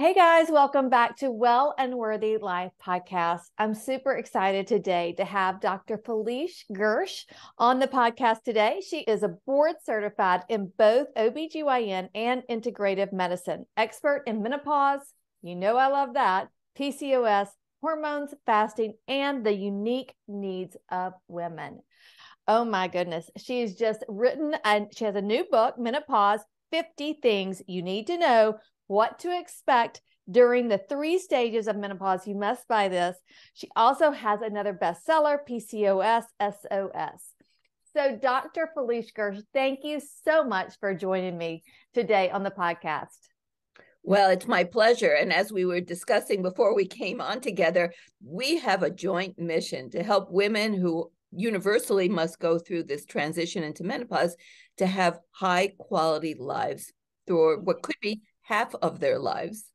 Hey guys, welcome back to Well and Worthy Life podcast. I'm super excited today to have Dr. Felice Gersh on the podcast today. She is a board certified in both OBGYN and integrative medicine, expert in menopause. You know, I love that. PCOS, hormones, fasting, and the unique needs of women. Oh my goodness. She's just written and she has a new book, Menopause, 50 Things You Need to Know, What to Expect During the 3 Stages of Menopause. You must buy this. She also has another bestseller, PCOS, SOS. So Dr. Felice Gersh, thank you so much for joining me today on the podcast. Well, it's my pleasure. And as we were discussing before we came on together, we have a joint mission to help women who universally must go through this transition into menopause to have high quality lives through what could be half of their lives.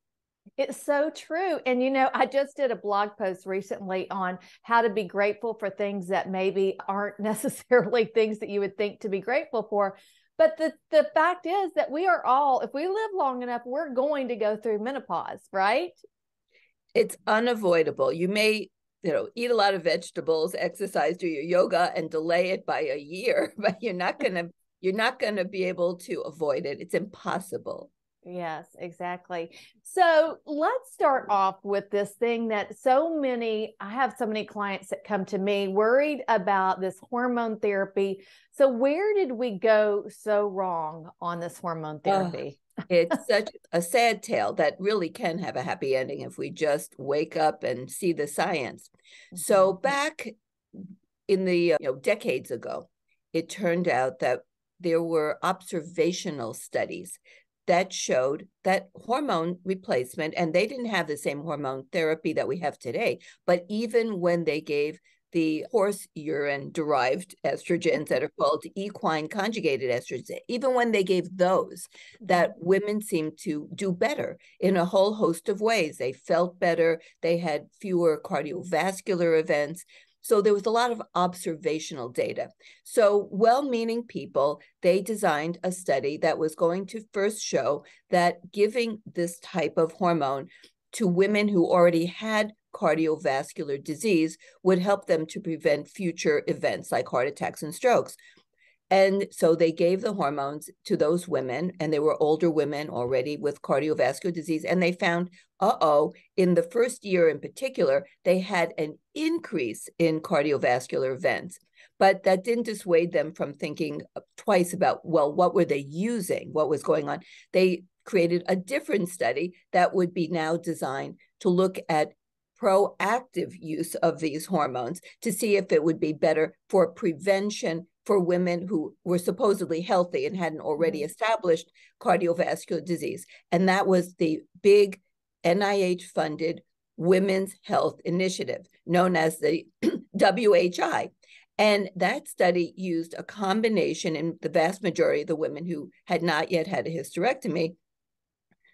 It's so true. And, you know, I just did a blog post recently on how to be grateful for things that maybe aren't necessarily things that you would think to be grateful for. But the fact is that we are all, if we live long enough, we're going to go through menopause, right? It's unavoidable. You may, eat a lot of vegetables, exercise, do your yoga, and delay it by a year, but you're not gonna be able to avoid it. It's impossible. Yes, exactly. So let's start off with this thing that I have so many clients that come to me worried about this hormone therapy. So where did we go so wrong on this hormone therapy? It's such a sad tale that really can have a happy ending if we just wake up and see the science. So back in the decades ago, it turned out that there were observational studies that showed that hormone replacement, and they didn't have the same hormone therapy that we have today, but even when they gave the horse urine derived estrogens that are called equine conjugated estrogens, even when they gave those, that women seemed to do better in a whole host of ways. They felt better, they had fewer cardiovascular events. So there was a lot of observational data. So well-meaning people, they designed a study that was going to first show that giving this type of hormone to women who already had cardiovascular disease would help them to prevent future events like heart attacks and strokes. And so they gave the hormones to those women, and they were older women already with cardiovascular disease. And they found, in the first year in particular, they had an increase in cardiovascular events. But that didn't dissuade them from thinking twice about, well, what were they using? What was going on? They created a different study that would be now designed to look at proactive use of these hormones to see if it would be better for prevention for women who were supposedly healthy and hadn't already established cardiovascular disease. And that was the big NIH-funded Women's Health Initiative, known as the WHI. And that study used a combination in the vast majority of the women who had not yet had a hysterectomy.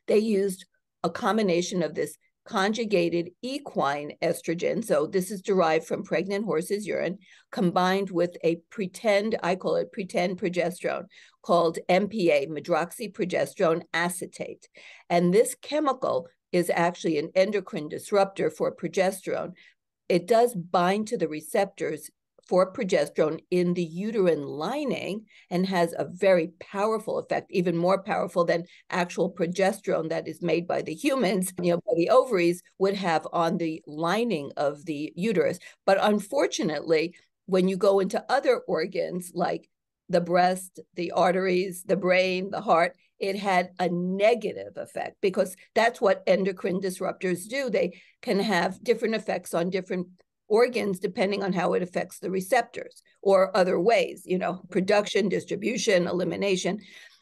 They used a combination of this conjugated equine estrogen. So this is derived from pregnant horses' urine, combined with a I call it pretend progesterone, called MPA, medroxyprogesterone acetate. And this chemical is actually an endocrine disruptor for progesterone. It does bind to the receptors for progesterone in the uterine lining and has a very powerful effect, even more powerful than actual progesterone that is made by the humans, by the ovaries, would have on the lining of the uterus. But unfortunately, when you go into other organs like the breast, the arteries, the brain, the heart, it had a negative effect because that's what endocrine disruptors do. They can have different effects on different organs depending on how it affects the receptors or other ways, production, distribution, elimination.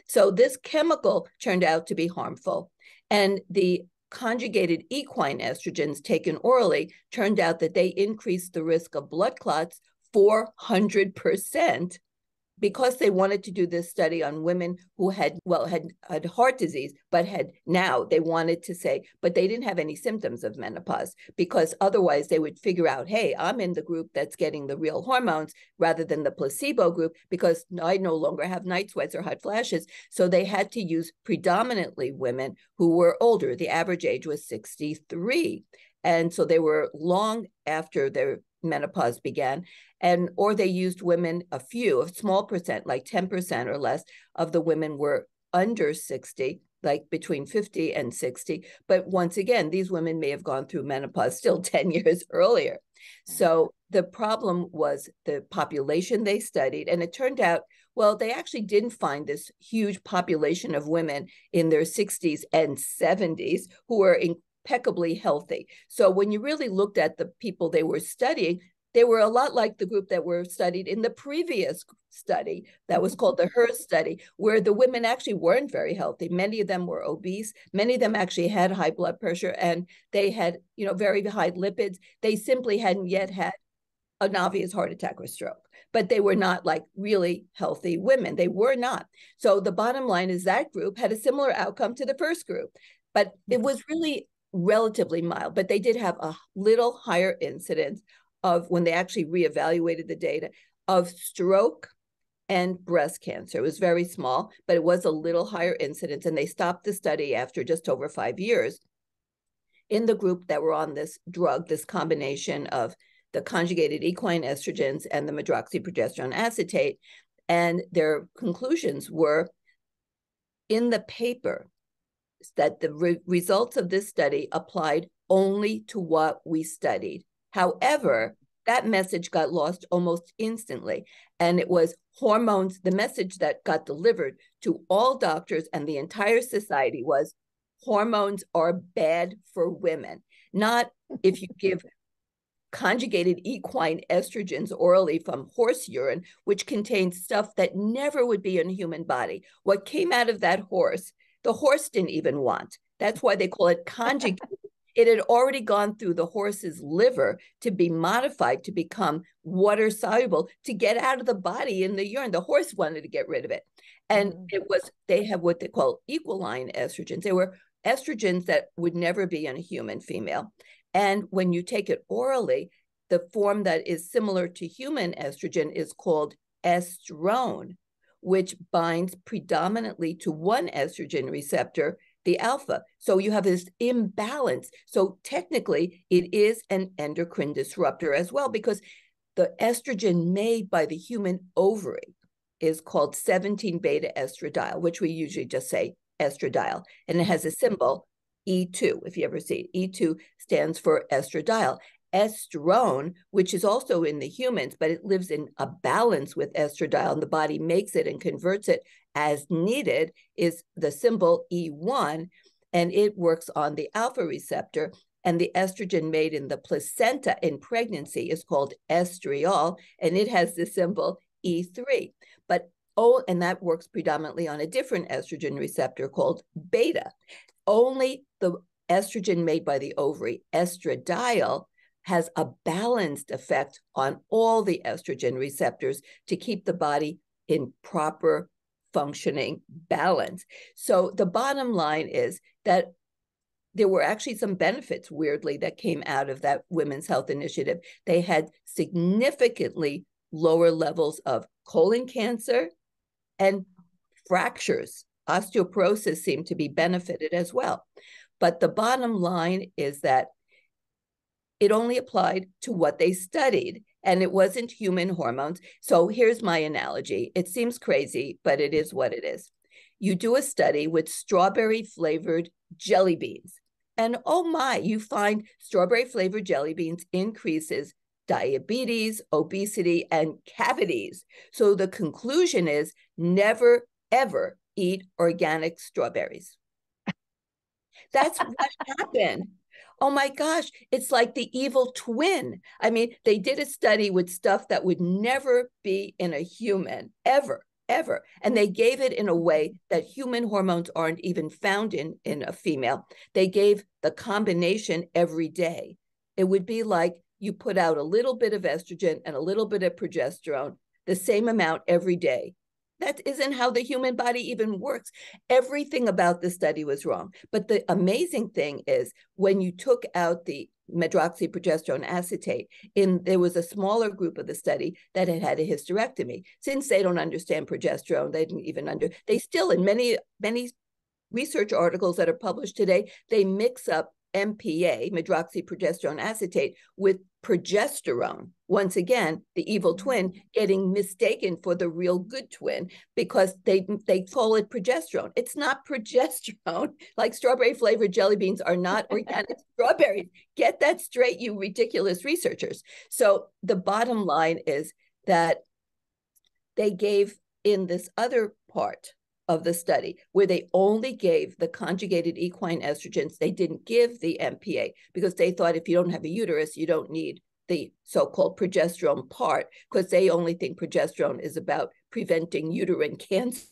So this chemical turned out to be harmful. And the conjugated equine estrogens taken orally turned out that they increased the risk of blood clots 400%. because they wanted to do this study on women who had heart disease, but they wanted to say, but they didn't have any symptoms of menopause, because otherwise they would figure out, hey, I'm in the group that's getting the real hormones rather than the placebo group, because I no longer have night sweats or hot flashes. So they had to use predominantly women who were older. The average age was 63. And so they were long after their menopause began, or they used women, a small percent, like 10% or less of the women were under 60, like between 50 and 60. But once again, these women may have gone through menopause still 10 years earlier. So the problem was the population they studied. And it turned out, well, they actually didn't find this huge population of women in their 60s and 70s who were impeccably healthy. So when you really looked at the people they were studying, they were a lot like the group that were studied in the previous study that was called the HERS study, where the women actually weren't very healthy. Many of them were obese. Many of them actually had high blood pressure, and they had, very high lipids. They simply hadn't yet had an obvious heart attack or stroke, but they were not like really healthy women. They were not. So the bottom line is that group had a similar outcome to the first group, but it was really relatively mild, but they did have a little higher incidence of, when they actually reevaluated the data, of stroke and breast cancer. It was very small, but it was a little higher incidence, and they stopped the study after just over 5 years in the group that were on this drug, this combination of the conjugated equine estrogens and the medroxyprogesterone acetate. And their conclusions were in the paper that the results of this study applied only to what we studied. However, that message got lost almost instantly. And it was hormones. The message that got delivered to all doctors and the entire society was hormones are bad for women. Not if you give conjugated equine estrogens orally from horse urine, which contains stuff that never would be in a human body. What came out of that horse, the horse didn't even want. That's why they call it conjugated. It had already gone through the horse's liver to be modified to become water soluble to get out of the body in the urine. The horse wanted to get rid of it. And they have what they call equine estrogens. They were estrogens that would never be in a human female. And when you take it orally, the form that is similar to human estrogen is called estrone, which binds predominantly to one estrogen receptor, the alpha. So you have this imbalance. So technically, it is an endocrine disruptor as well, because the estrogen made by the human ovary is called 17-beta estradiol, which we usually just say estradiol. And it has a symbol, E2, if you ever see it. E2 stands for estradiol. Estrone, which is also in the humans, but it lives in a balance with estradiol, and the body makes it and converts it as needed, is the symbol E1, and it works on the alpha receptor. And the estrogen made in the placenta in pregnancy is called estriol, and it has the symbol E3. And that works predominantly on a different estrogen receptor called beta. Only the estrogen made by the ovary, estradiol, has a balanced effect on all the estrogen receptors to keep the body in proper functioning balance. So the bottom line is that there were actually some benefits, weirdly, that came out of that Women's Health Initiative. They had significantly lower levels of colon cancer and fractures. Osteoporosis seemed to be benefited as well. But the bottom line is that it only applied to what they studied, and it wasn't human hormones. So here's my analogy. It seems crazy, but it is what it is. You do a study with strawberry flavored jelly beans, and oh my, you find strawberry flavored jelly beans increases diabetes, obesity, and cavities. So the conclusion is never, ever eat organic strawberries. That's what happened. Oh my gosh, it's like the evil twin. I mean, they did a study with stuff that would never be in a human, ever, ever. And they gave it in a way that human hormones aren't even found in a female. They gave the combination every day. It would be like you put out a little bit of estrogen and a little bit of progesterone the same amount every day. That isn't how the human body even works. Everything about the study was wrong. But the amazing thing is when you took out the medroxyprogesterone acetate, there was a smaller group of the study that had had a hysterectomy. Since they don't understand progesterone, they still, in many research articles that are published today, they mix up MPA, medroxyprogesterone acetate, with progesterone. Once again, the evil twin getting mistaken for the real good twin because they call it progesterone. It's not progesterone. Like strawberry flavored jelly beans are not organic strawberries. Get that straight, you ridiculous researchers. So the bottom line is that they gave in this other part of the study where they only gave the conjugated equine estrogens. They didn't give the MPA because they thought if you don't have a uterus, you don't need the so-called progesterone part, because they only think progesterone is about preventing uterine cancer.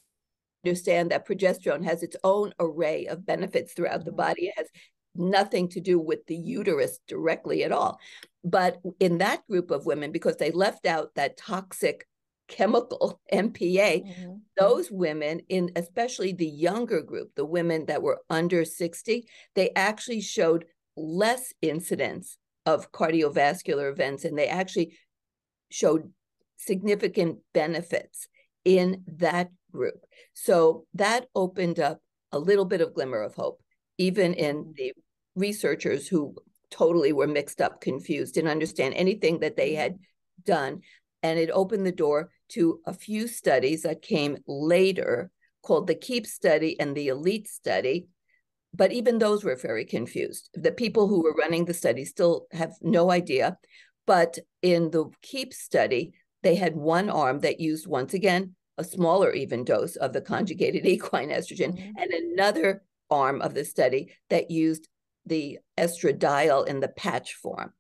Understand that progesterone has its own array of benefits throughout the body. It has nothing to do with the uterus directly at all. But in that group of women, because they left out that toxic chemical MPA, those women, in especially the younger group, the women that were under 60, they actually showed less incidence of cardiovascular events, and they actually showed significant benefits in that group. So that opened up a little bit of glimmer of hope, even in the researchers who totally were mixed up, confused, didn't understand anything that they had done. And it opened the door to a few studies that came later called the KEEP study and the ELITE study. But even those were very confused. The people who were running the study still have no idea. But in the KEEP study, they had one arm that used, once again, a smaller even dose of the conjugated equine estrogen, and another arm of the study that used the estradiol in the patch form.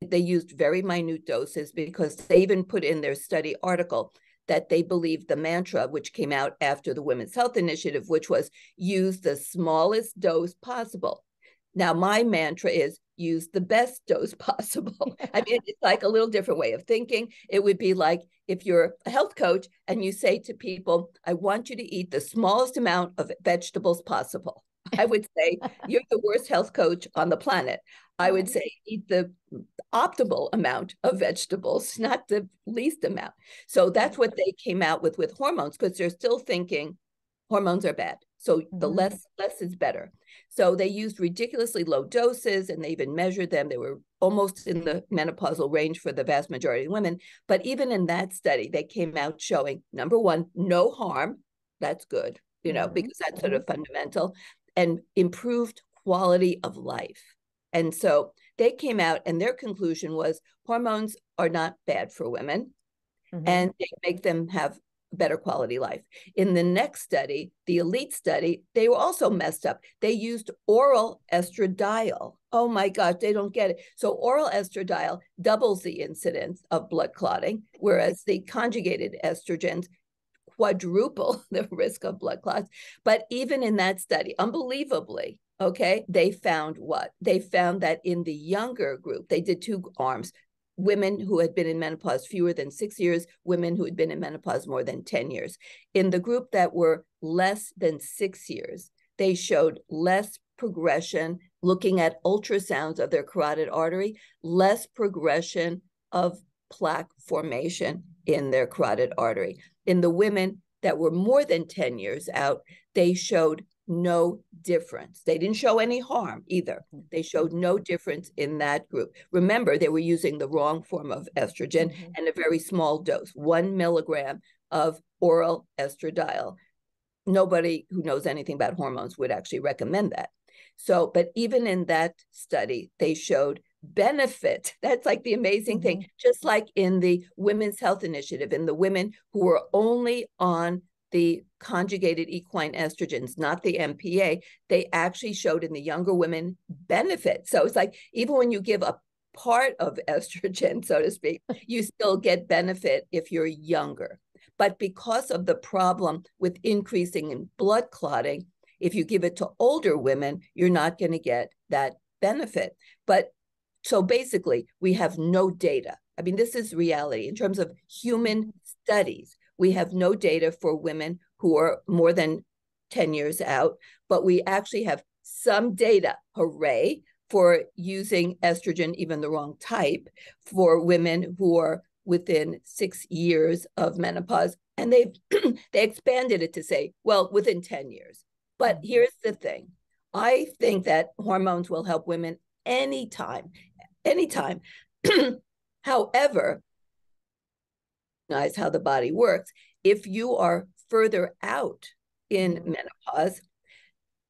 They used very minute doses because they even put in their study article that they believed the mantra, which came out after the Women's Health Initiative, which was use the smallest dose possible. Now, my mantra is use the best dose possible. I mean, it's like a little different way of thinking. It would be like if you're a health coach and you say to people, I want you to eat the smallest amount of vegetables possible. I would say, you're the worst health coach on the planet. I would say eat the optimal amount of vegetables, not the least amount. So that's what they came out with hormones, because they're still thinking hormones are bad. So the less is better. So they used ridiculously low doses, and they even measured them. They were almost in the menopausal range for the vast majority of women. But even in that study, they came out showing, number one, no harm. That's good, because that's sort of fundamental, and improved quality of life. And so they came out and their conclusion was hormones are not bad for women, and they make them have better quality life. In the next study, the ELITE study, they were also messed up. They used oral estradiol. Oh my gosh, they don't get it. So oral estradiol doubles the incidence of blood clotting, whereas the conjugated estrogens quadruple the risk of blood clots. But even in that study, unbelievably, they found what? They found that in the younger group, they did two arms, women who had been in menopause fewer than 6 years, women who had been in menopause more than 10 years. In the group that were less than 6 years, they showed less progression, looking at ultrasounds of their carotid artery, less progression of plaque formation in their carotid artery. In the women that were more than 10 years out, they showed no difference. They didn't show any harm either. They showed no difference in that group. Remember, they were using the wrong form of estrogen and a very small dose, 1 milligram of oral estradiol. Nobody who knows anything about hormones would actually recommend that. So, but even in that study, they showed benefit. That's like the amazing thing. Just like in the Women's Health Initiative, in the women who were only on the conjugated equine estrogens, not the MPA, they actually showed in the younger women benefit. So it's like, even when you give a part of estrogen, so to speak, you still get benefit if you're younger. But because of the problem with increasing in blood clotting, if you give it to older women, you're not going to get that benefit. But so basically, we have no data. I mean, this is reality in terms of human studies. We have no data for women who are more than 10 years out, but we actually have some data, hooray, for using estrogen, even the wrong type, for women who are within 6 years of menopause. And they expanded it to say, well, within 10 years. But here's the thing. I think that hormones will help women anytime. However, how the body works. If you are further out in menopause,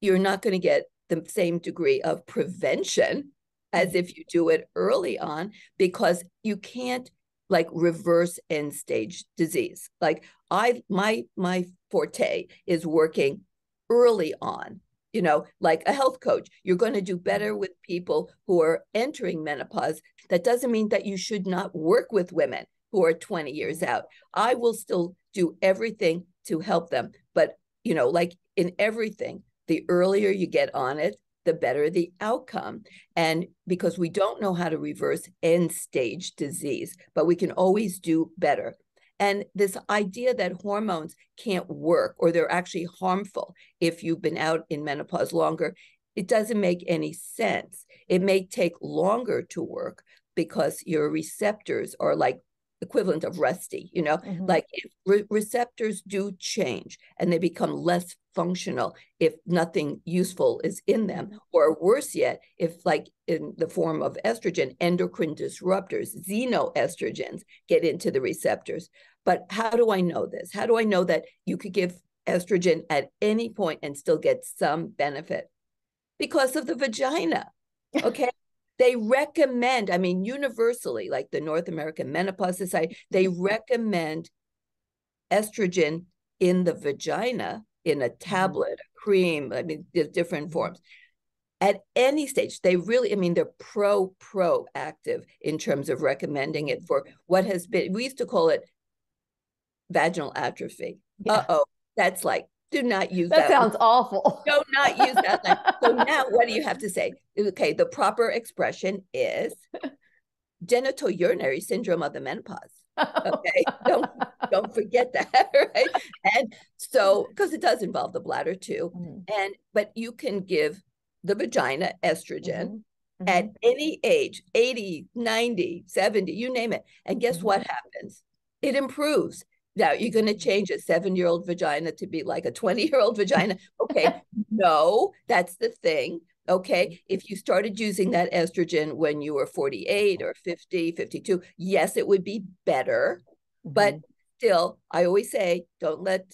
you're not going to get the same degree of prevention as if you do it early on, because you can't like reverse end stage disease. Like my forte is working early on, like a health coach. You're going to do better with people who are entering menopause. That doesn't mean that you should not work with women who are 20 years out. I will still do everything to help them. But, like in everything, the earlier you get on it, the better the outcome. And because we don't know how to reverse end stage disease, but we can always do better. And this idea that hormones can't work or they're actually harmful if you've been out in menopause longer, it doesn't make any sense. It may take longer to work because your receptors are like equivalent of rusty, like if receptors do change and they become less functional if nothing useful is in them, or worse yet, if like in the form of estrogen, endocrine disruptors, xenoestrogens get into the receptors. But how do I know this? How do I know that you could give estrogen at any point and still get some benefit? Because of the vagina, okay? They recommend, universally, like the North American Menopause Society, they recommend estrogen in the vagina, in a tablet, a cream, there's different forms. At any stage, they really, they're proactive in terms of recommending it for what has been, we used to call it vaginal atrophy. Yeah. That's like, do not use that. That sounds awful. Do not use that. So now what do you have to say? Okay, the proper expression is genitourinary syndrome of the menopause. Okay, don't forget that, right? And so, because it does involve the bladder too. But you can give the vagina estrogen at any age, 80, 90, 70, you name it. And guess what happens? It improves. Now, you're going to change a 7-year-old vagina to be like a 20-year-old vagina. Okay, no, that's the thing. Okay, if you started using that estrogen when you were 48 or 50, 52, yes, it would be better. But still, I always say, don't let,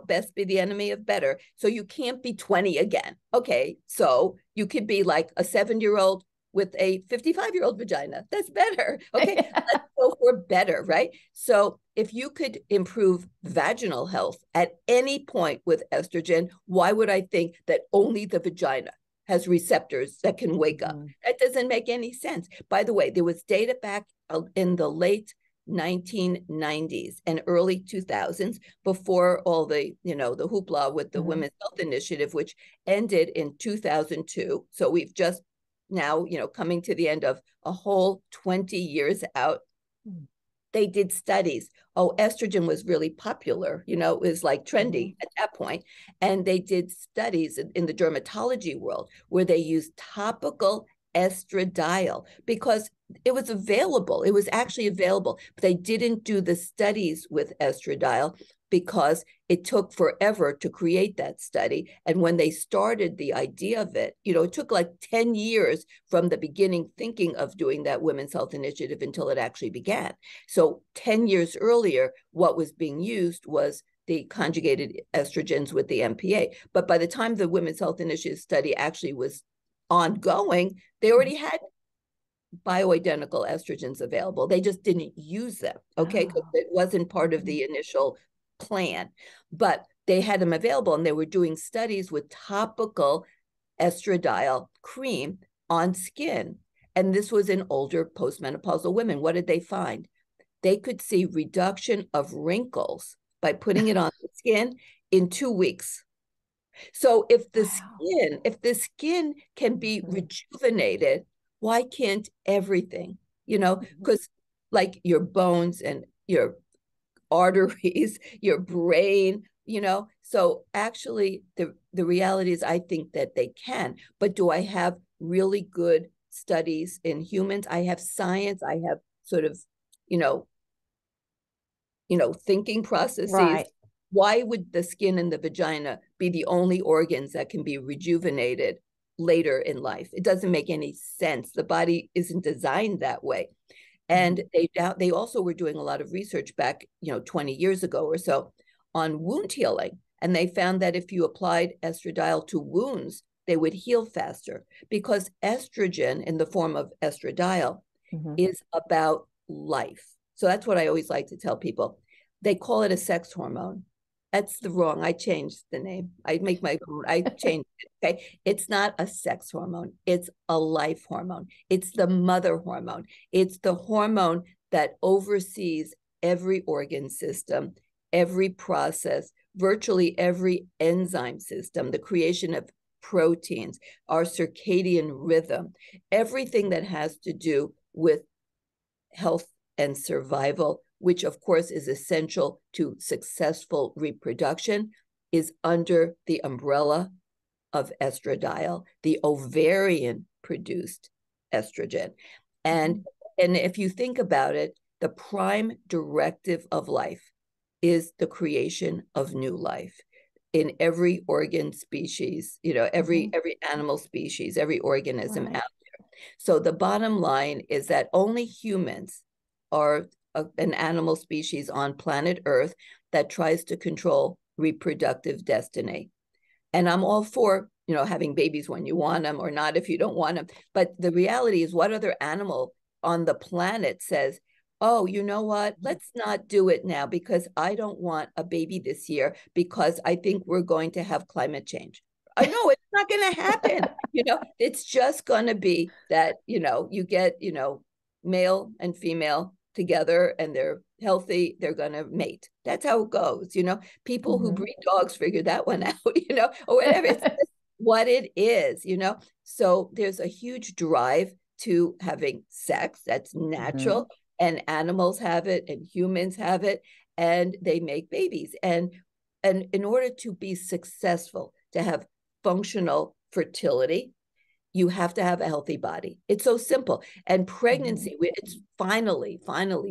best be the enemy of better. So you can't be 20 again. Okay, so you could be like a 7-year-old with a 55-year-old vagina. That's better. Okay, let's go for better, right? So if you could improve vaginal health at any point with estrogen, why would I think that only the vagina has receptors that can wake up? That doesn't make any sense. By the way, there was data back in the late 1990s and early 2000s, before all the, the hoopla with the Women's Health Initiative, which ended in 2002. So we've just now, coming to the end of a whole 20 years out. They did studies. Estrogen was really popular, it was like trendy at that point. And they did studies in the dermatology world where they used topical estradiol because it was available. It was actually available, but they didn't do the studies with estradiol because it took forever to create that study. And when they started the idea of it, it took like 10 years from the beginning thinking of doing that Women's Health Initiative until it actually began. So 10 years earlier, what was being used was the conjugated estrogens with the MPA. But by the time the Women's Health Initiative study actually was ongoing, they already had bioidentical estrogens available. They just didn't use them, okay? Because it wasn't part of the initial plan, but they had them available, and they were doing studies with topical estradiol cream on skin. And this was in older postmenopausal women. What did they find? They could see reduction of wrinkles by putting it on the skin in 2 weeks. So if the skin can be rejuvenated, why can't everything? Because like your bones and your arteries, your brain, you know. So actually the reality is I think that they can, but do I have really good studies in humans? I have science, I have sort of, you know, thinking processes. Right. Why would the skin and the vagina be the only organs that can be rejuvenated later in life? It doesn't make any sense. The body isn't designed that way. And they also were doing a lot of research back, 20 years ago or so on wound healing. And they found that if you applied estradiol to wounds, they would heal faster because estrogen in the form of estradiol is about life. So that's what I always like to tell people. They call it a sex hormone. That's the wrong. I changed the name. I changed it. Okay. It's not a sex hormone. It's a life hormone. It's the mother hormone. It's the hormone that oversees every organ system, every process, virtually every enzyme system, the creation of proteins, our circadian rhythm, everything that has to do with health and survival, which of course is essential to successful reproduction, is under the umbrella of estradiol, the ovarian produced estrogen. And if you think about it, the prime directive of life is the creation of new life in every organ species, every animal species, every organism out there. So the bottom line is that only humans are an animal species on planet Earth that tries to control reproductive destiny. And I'm all for, having babies when you want them or not if you don't want them. But the reality is, what other animal on the planet says, oh, you know what? Let's not do it now because I don't want a baby this year because I think we're going to have climate change. I know it's not going to happen. It's just going to be that, you get, male and female together and they're healthy, they're going to mate. That's how it goes. People who breed dogs figure that one out, or whatever. It's what it is, So there's a huge drive to having sex. That's natural. And animals have it and humans have it, and they make babies. And in order to be successful, to have functional fertility, you have to have a healthy body. It's so simple. And pregnancy, it's finally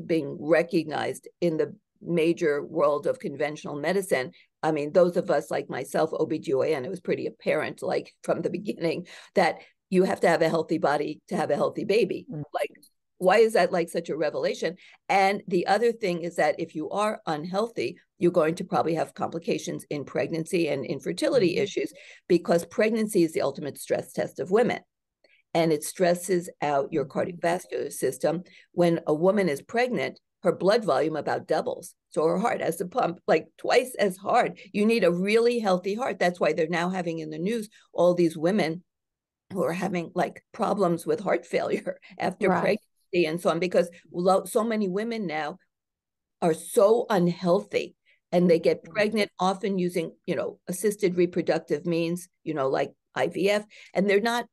being recognized in the major world of conventional medicine. I mean, those of us like myself, OBGYN, it was pretty apparent, like from the beginning, that you have to have a healthy body to have a healthy baby. Like, why is that like such a revelation? And the other thing is that if you are unhealthy, you're going to probably have complications in pregnancy and infertility issues, because pregnancy is the ultimate stress test of women. And it stresses out your cardiovascular system. When a woman is pregnant, her blood volume about doubles. So her heart has to pump like twice as hard. You need a really healthy heart. That's why they're now having in the news all these women who are having like problems with heart failure after pregnancy and so on, because so many women now are so unhealthy and they get pregnant often using, assisted reproductive means, like IVF, and they're not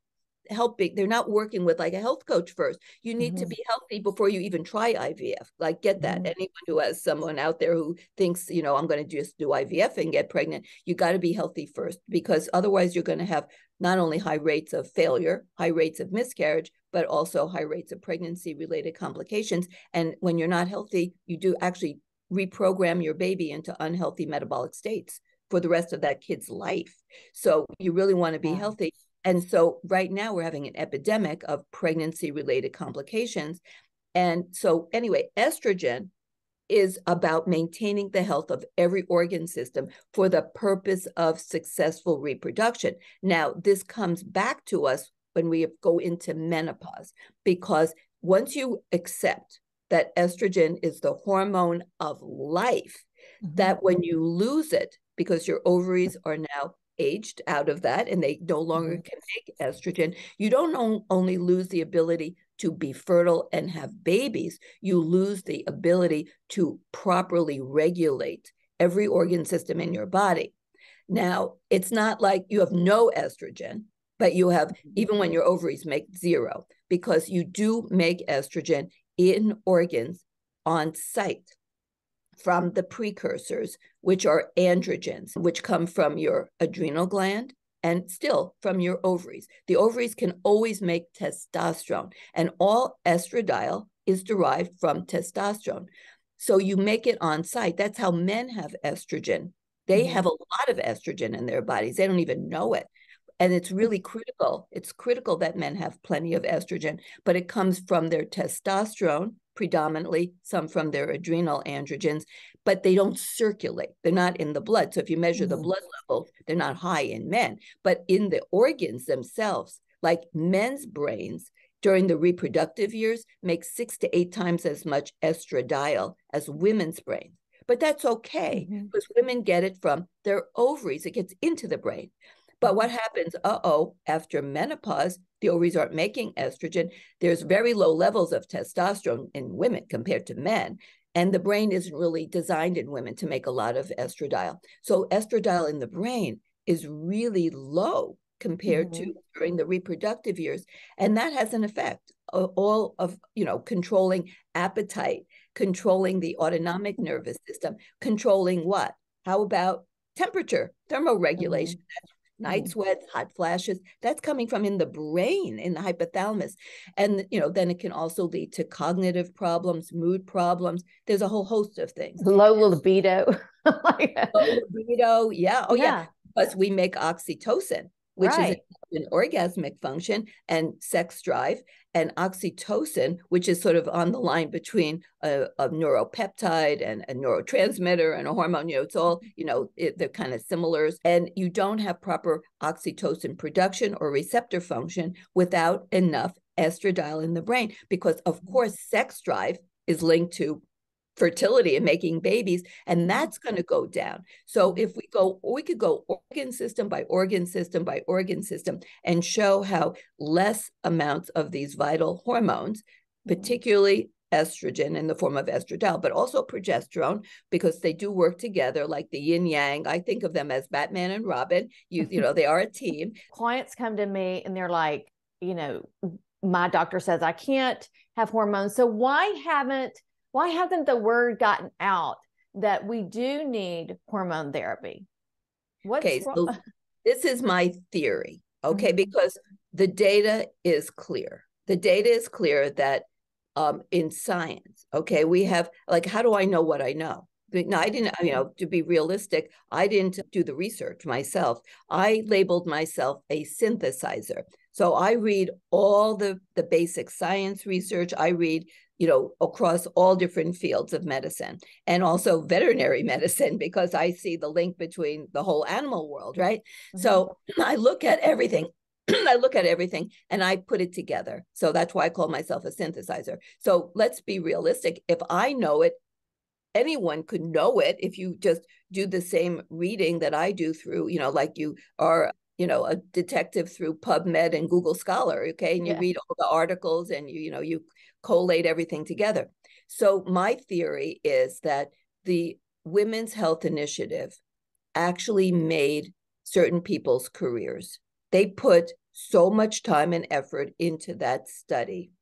helping, they're not working with like a health coach first. You need to be healthy before you even try IVF. Like, get that. Anyone who has someone out there who thinks, I'm going to just do IVF and get pregnant, you got to be healthy first, because otherwise you're going to have not only high rates of failure, high rates of miscarriage, but also high rates of pregnancy related complications. And when you're not healthy, you do actually reprogram your baby into unhealthy metabolic states for the rest of that kid's life. So you really want to be healthy. And so right now we're having an epidemic of pregnancy-related complications. And so anyway, estrogen is about maintaining the health of every organ system for the purpose of successful reproduction. Now, this comes back to us when we go into menopause, because once you accept that estrogen is the hormone of life, that when you lose it, because your ovaries are now aged out of that and they no longer can make estrogen, you don't only lose the ability to be fertile and have babies, you lose the ability to properly regulate every organ system in your body. Now, it's not like you have no estrogen, but you have, even when your ovaries make zero, because you do make estrogen in organs on site from the precursors, which are androgens, which come from your adrenal gland and still from your ovaries. The ovaries can always make testosterone, and all estradiol is derived from testosterone. So you make it on site. That's how men have estrogen. They have a lot of estrogen in their bodies. They don't even know it. And it's really critical. It's critical that men have plenty of estrogen, but it comes from their testosterone, predominantly, some from their adrenal androgens, but they don't circulate. They're not in the blood. So if you measure the blood levels, they're not high in men, but in the organs themselves, like men's brains during the reproductive years make 6 to 8 times as much estradiol as women's brains. But that's okay because women get it from their ovaries. It gets into the brain. But what happens, after menopause, the ovaries aren't making estrogen. There's very low levels of testosterone in women compared to men. And the brain isn't really designed in women to make a lot of estradiol. So estradiol in the brain is really low compared to during the reproductive years. And that has an effect, all of, controlling appetite, controlling the autonomic nervous system, controlling what? How about temperature, thermoregulation? Night sweats, hot flashes, that's coming from in the brain, in the hypothalamus. And, then it can also lead to cognitive problems, mood problems. There's a whole host of things. Low libido. Low libido, yeah. Oh, yeah. Plus we make oxytocin, which is an orgasmic function and sex drive, and oxytocin, which is sort of on the line between a neuropeptide and a neurotransmitter and a hormone. It's all, they're kind of similar. And you don't have proper oxytocin production or receptor function without enough estradiol in the brain, because of course sex drive is linked to fertility and making babies, and that's going to go down. So if we could go organ system by organ system by organ system and show how less amounts of these vital hormones, particularly estrogen in the form of estradiol, but also progesterone, because they do work together like the yin yang. I think of them as Batman and Robin. They are a team. Clients come to me and they're like, my doctor says I can't have hormones. So why hasn't the word gotten out that we do need hormone therapy? So this is my theory, because the data is clear. The data is clear that in science, we have, how do I know what I know? No, I didn't, to be realistic, I didn't do the research myself. I labeled myself a synthesizer. So I read all the basic science research. I read across all different fields of medicine, and also veterinary medicine, because I see the link between the whole animal world, right? So I look at everything. And I put it together. So that's why I call myself a synthesizer. So let's be realistic. If I know it, anyone could know it if you just do the same reading that I do through, like you are a detective through PubMed and Google Scholar, and you read all the articles and you collate everything together. So my theory is that the Women's Health Initiative actually made certain people's careers. They put so much time and effort into that study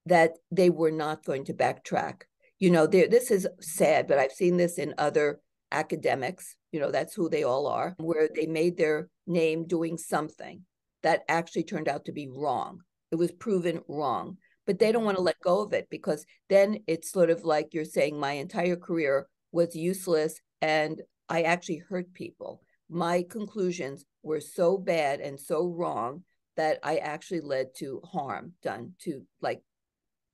that they were not going to backtrack. This is sad, but I've seen this in other academics, that's who they all are, where they made their name doing something that actually turned out to be wrong. It was proven wrong, but they don't want to let go of it, because then it's sort of like you're saying my entire career was useless and I actually hurt people. My conclusions were so bad and so wrong that I actually led to harm done to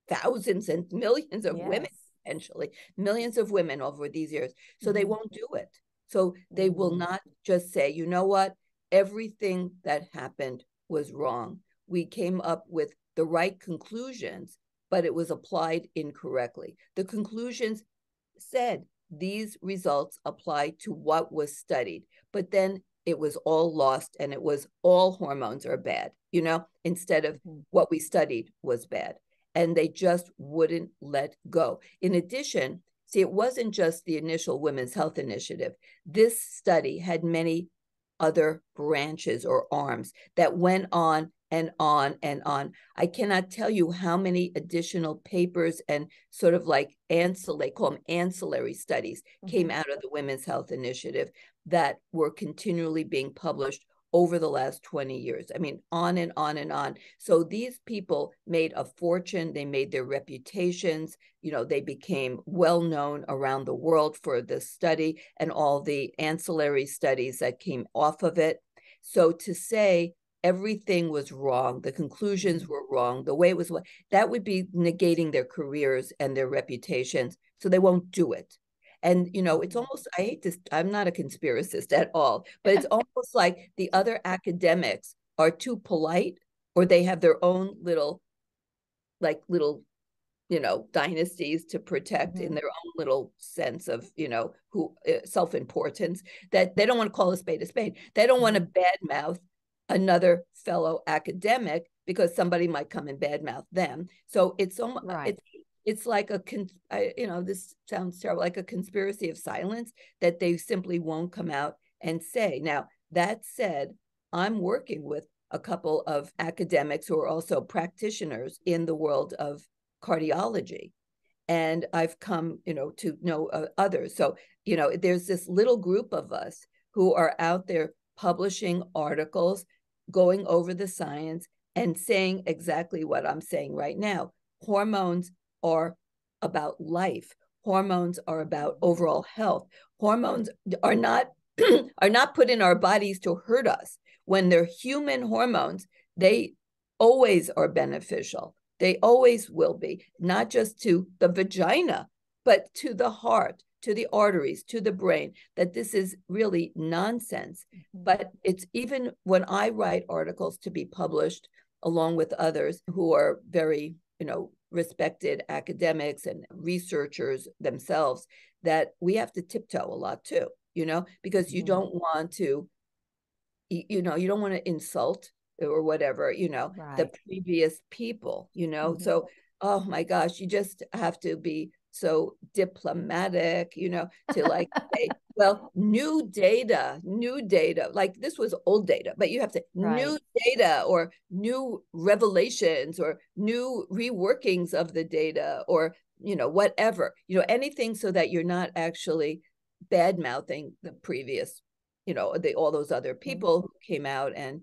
thousands and millions of women, potentially millions of women over these years. So they won't do it. So they will not just say, you know what, everything that happened was wrong. We came up with the right conclusions, but it was applied incorrectly. The conclusions said these results apply to what was studied, but then it was all lost and it was all hormones are bad, instead of what we studied was bad. And they just wouldn't let go. In addition, see, it wasn't just the initial Women's Health Initiative. This study had many other branches or arms that went on and on and on. I cannot tell you how many additional papers and sort of like they call them ancillary studies, came out of the Women's Health Initiative that were continually being published over the last 20 years. I mean, on and on and on. So these people made a fortune. They made their reputations. They became well known around the world for this study and all the ancillary studies that came off of it. So to say everything was wrong, the conclusions were wrong, the way it was, that would be negating their careers and their reputations. So they won't do it. And, it's almost, I hate this, I'm not a conspiracist at all, but it's almost like the other academics are too polite, or they have their own little dynasties to protect in their own little sense of, self-importance, that they don't want to call a spade a spade. They don't want to badmouth another fellow academic because somebody might come and badmouth them. So it's almost, it's like this sounds terrible, like a conspiracy of silence that they simply won't come out and say. Now, that said, I'm working with a couple of academics who are also practitioners in the world of cardiology. And I've come, to know others. So, there's this little group of us who are out there publishing articles, going over the science and saying exactly what I'm saying right now. Hormones are about life. Hormones are about overall health. Hormones are not put in our bodies to hurt us. When they're human hormones, they always are beneficial. They always will be, not just to the vagina, but to the heart, to the arteries, to the brain, that this is really nonsense. But it's even when I write articles to be published along with others who are very, respected academics and researchers themselves, that we have to tiptoe a lot too, because you don't want to, you don't want to insult or whatever, the previous people, So, oh my gosh, you just have to be so diplomatic, to like say, well, new data, like this was old data, but you have to new data or new revelations or new reworkings of the data or, whatever, anything so that you're not actually bad mouthing the previous, all those other people who came out and,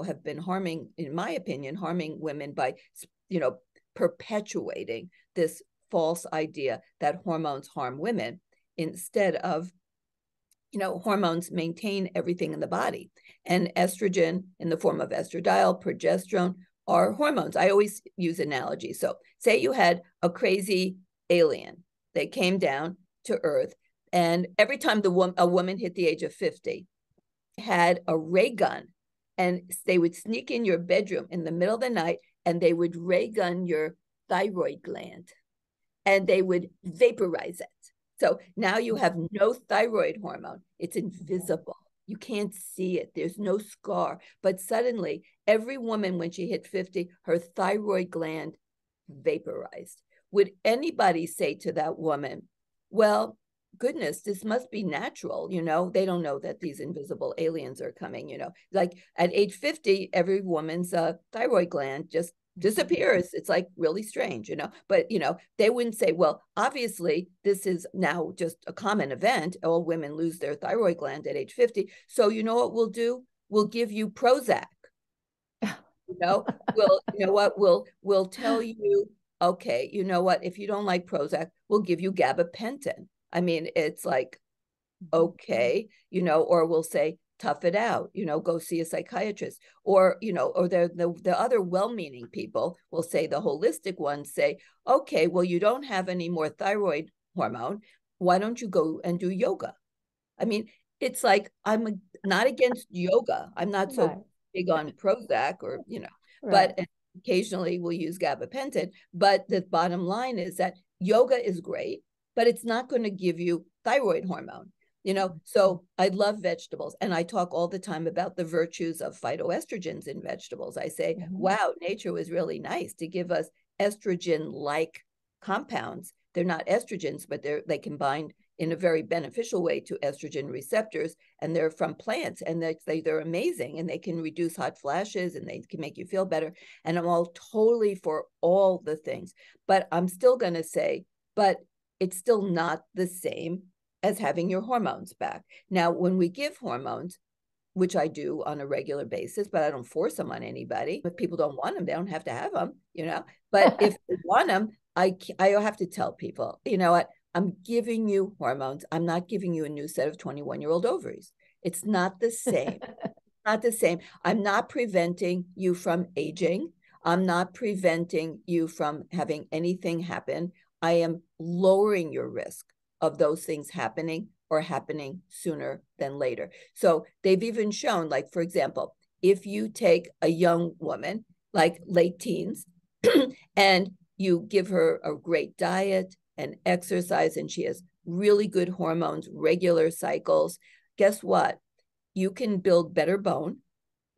have been harming, in my opinion, harming women by, perpetuating this false idea that hormones harm women instead of, hormones maintain everything in the body. And estrogen in the form of estradiol, progesterone are hormones. I always use analogies. So say you had a crazy alien. They came down to Earth, and every time a woman hit the age of 50, had a ray gun, and they would sneak in your bedroom in the middle of the night, and they would ray gun your thyroid gland, and they would vaporize it. So now you have no thyroid hormone. It's invisible. You can't see it. There's no scar. But suddenly, every woman, when she hit 50, her thyroid gland vaporized. Would anybody say to that woman, well, goodness, this must be natural, they don't know that these invisible aliens are coming, like at age 50, every woman's thyroid gland just disappears. It's like really strange, but, they wouldn't say, well, obviously this is now just a common event. All women lose their thyroid gland at age 50. So you know what we'll do? We'll give you Prozac. We'll tell you, okay, you know what? If you don't like Prozac, we'll give you gabapentin. I mean, it's like, okay, or we'll say, tough it out, go see a psychiatrist, or, or the other well-meaning people will say, the holistic ones say, okay, well, you don't have any more thyroid hormone. Why don't you go and do yoga? I mean, it's like, I'm not against yoga. I'm not so big on Prozac or, but occasionally we'll use gabapentin. But the bottom line is that yoga is great, but it's not going to give you thyroid hormone, So I love vegetables. And I talk all the time about the virtues of phytoestrogens in vegetables. I say, wow, nature was really nice to give us estrogen-like compounds. They're not estrogens, but they can bind in a very beneficial way to estrogen receptors, and they're from plants, and they're amazing, and they can reduce hot flashes, and they can make you feel better. And I'm all totally for all the things, but I'm still going to say, but it's still not the same as having your hormones back. Now, when we give hormones, which I do on a regular basis, but I don't force them on anybody. If people don't want them, they don't have to have them, But if they want them, I have to tell people, you know what? I'm giving you hormones. I'm not giving you a new set of 21-year-old ovaries. It's not the same. Not the same. I'm not preventing you from aging. I'm not preventing you from having anything happen. I am lowering your risk of those things happening or happening sooner than later. So they've even shown, like, for example, if you take a young woman, like late teens, and you give her a great diet and exercise, and she has really good hormones, regular cycles, guess what? You can build better bone.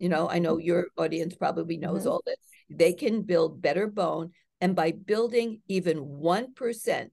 I know your audience probably knows all this. They can build better bone. And by building even 1%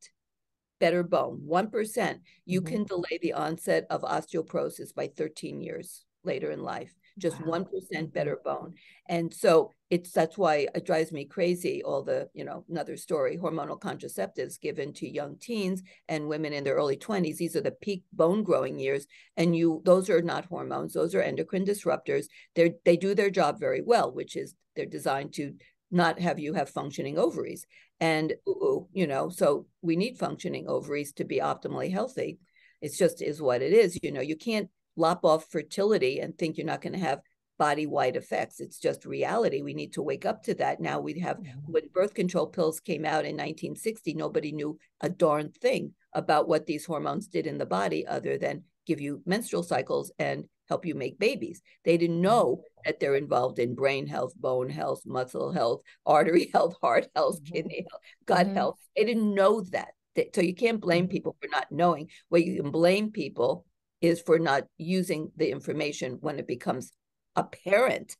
better bone, 1%, you can delay the onset of osteoporosis by 13 years later in life, just 1% better bone. And so that's why it drives me crazy, all the, another story, hormonal contraceptives given to young teens and women in their early 20s. These are the peak bone growing years. And those are not hormones, those are endocrine disruptors. They do their job very well, which is they're designed to not have you have functioning ovaries. And, so we need functioning ovaries to be optimally healthy. It's just is what it is. You can't lop off fertility and think you're not going to have body-wide effects. It's just reality. We need to wake up to that. Now we have, when birth control pills came out in 1960, nobody knew a darn thing about what these hormones did in the body other than give you menstrual cycles and help you make babies. They didn't know that they're involved in brain health, bone health, muscle health, artery health, heart health, kidney health, gut health. They didn't know that. So you can't blame people for not knowing. What you can blame people is for not using the information when it becomes apparent.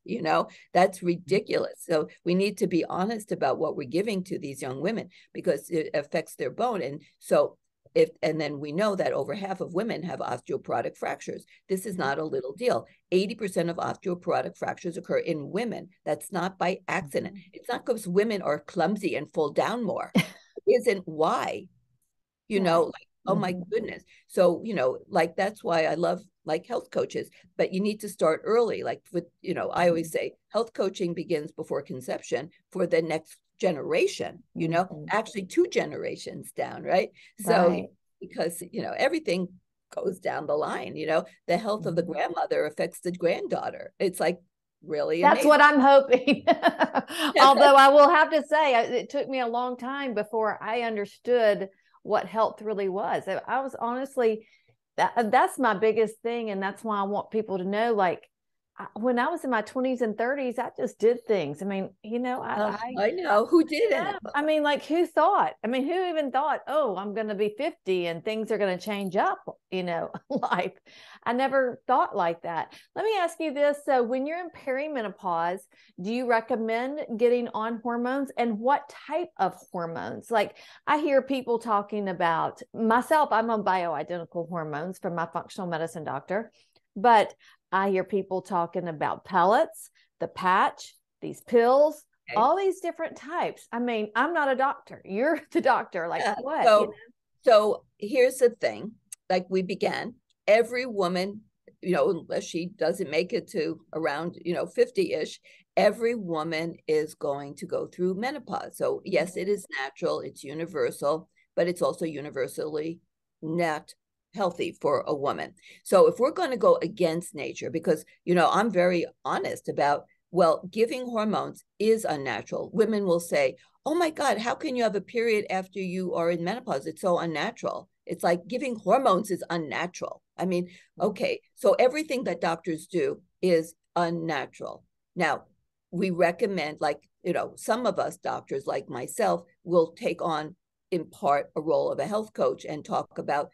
That's ridiculous. So we need to be honest about what we're giving to these young women because it affects their bone. And so and then we know that over half of women have osteoporotic fractures. This is not a little deal. 80% of osteoporotic fractures occur in women. That's not by accident. It's not because women are clumsy and fall down more. It isn't why, oh my goodness. So, that's why I love health coaches, but you need to start early. I always say health coaching begins before conception for the next generation, actually 2 generations down, right? So because everything goes down the line, the health of the grandmother affects the granddaughter. It's really that's amazing. what I'm hoping. Although I will have to say it took me a long time before I understood what health really was. I was honestly, that's my biggest thing, and that's why I want people to know, when I was in my 20s and 30s, I just did things. I mean, I know who didn't. I mean, who thought? I mean, who even thought, oh, I'm going to be 50 and things are going to change up, life. I never thought like that. Let me ask you this. So when you're in perimenopause, do you recommend getting on hormones, and what type of hormones? I hear people talking about, myself, I'm on bioidentical hormones from my functional medicine doctor, but I hear people talking about pellets, the patch, these pills, all these different types. I mean, I'm not a doctor. You're the doctor. What? So here's the thing. We began, every woman, unless she doesn't make it to around, 50-ish, every woman is going to go through menopause. So yes, it is natural. It's universal, but it's also universally not healthy for a woman. So if we're going to go against nature, because, I'm very honest about, giving hormones is unnatural. Women will say, oh my God, how can you have a period after you are in menopause? It's so unnatural. It's like giving hormones is unnatural. I mean, okay, so everything that doctors do is unnatural. Now, we recommend, some of us doctors, like myself, will take on, in part, a role of a health coach and talk about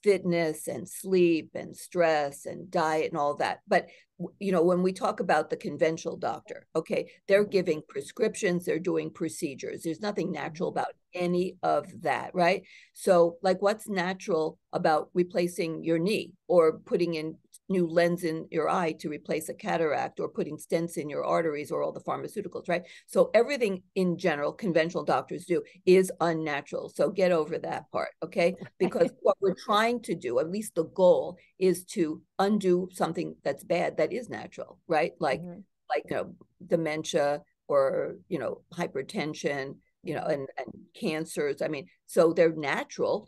fitness and sleep and stress and diet and all that. But when we talk about the conventional doctor, okay, they're giving prescriptions, they're doing procedures. There's nothing natural about any of that, right? So like, what's natural about replacing your knee or putting in new lens in your eye to replace a cataract or putting stents in your arteries or all the pharmaceuticals, right? So everything in general, conventional doctors do is unnatural. So get over that part, okay? Because what we're trying to do, at least the goal, is to undo something that's bad that is natural, right? Like dementia or, hypertension, and cancers. I mean, so they're natural,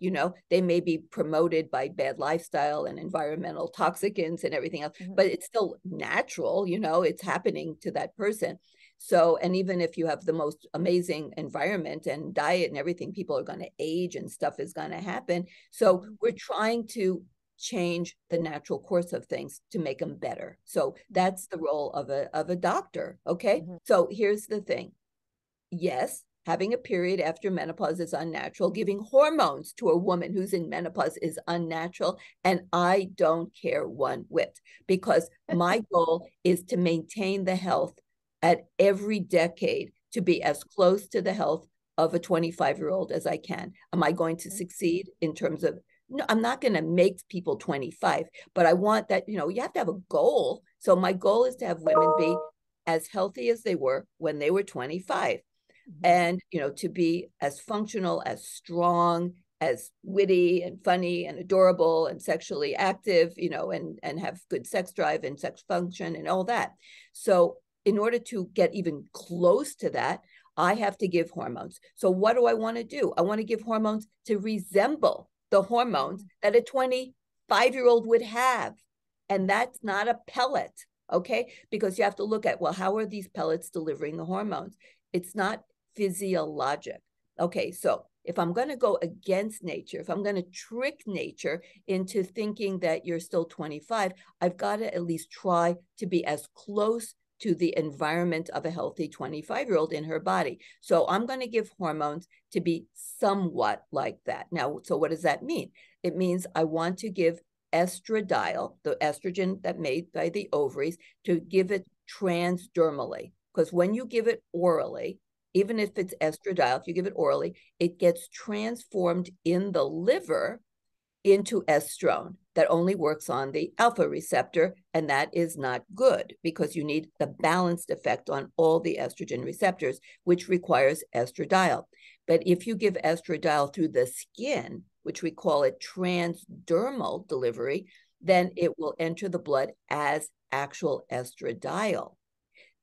they may be promoted by bad lifestyle and environmental toxicants and everything else, but it's still natural, it's happening to that person. So, and even if you have the most amazing environment and diet and everything, people are going to age and stuff is going to happen. So we're trying to change the natural course of things to make them better. So that's the role of a doctor. Okay. So here's the thing. Yes, having a period after menopause is unnatural. Giving hormones to a woman who's in menopause is unnatural. And I don't care one whit, because my goal is to maintain the health at every decade, to be as close to the health of a 25-year-old as I can. Am I going to succeed in terms of, no, I'm not going to make people 25, but I want that, you have to have a goal. So my goal is to have women be as healthy as they were when they were 25. And, to be as functional, as strong, as witty and funny and adorable and sexually active, and have good sex drive and sex function and all that. So in order to get even close to that, I have to give hormones. So what do I want to do? I want to give hormones to resemble the hormones that a 25-year-old would have. And that's not a pellet, okay? Because you have to look at, well, how are these pellets delivering the hormones? It's not physiologic. Okay, so if I'm going to go against nature, if I'm going to trick nature into thinking that you're still 25, I've got to at least try to be as close to the environment of a healthy 25-year-old in her body. So I'm going to give hormones to be somewhat like that. Now, so what does that mean? It means I want to give estradiol, the estrogen that made by the ovaries, to give it transdermally. Because when you give it orally, even if it's estradiol, if you give it orally, it gets transformed in the liver into estrone that only works on the alpha receptor. And that is not good, because you need the balanced effect on all the estrogen receptors, which requires estradiol. But if you give estradiol through the skin, which we call it transdermal delivery, then it will enter the blood as actual estradiol.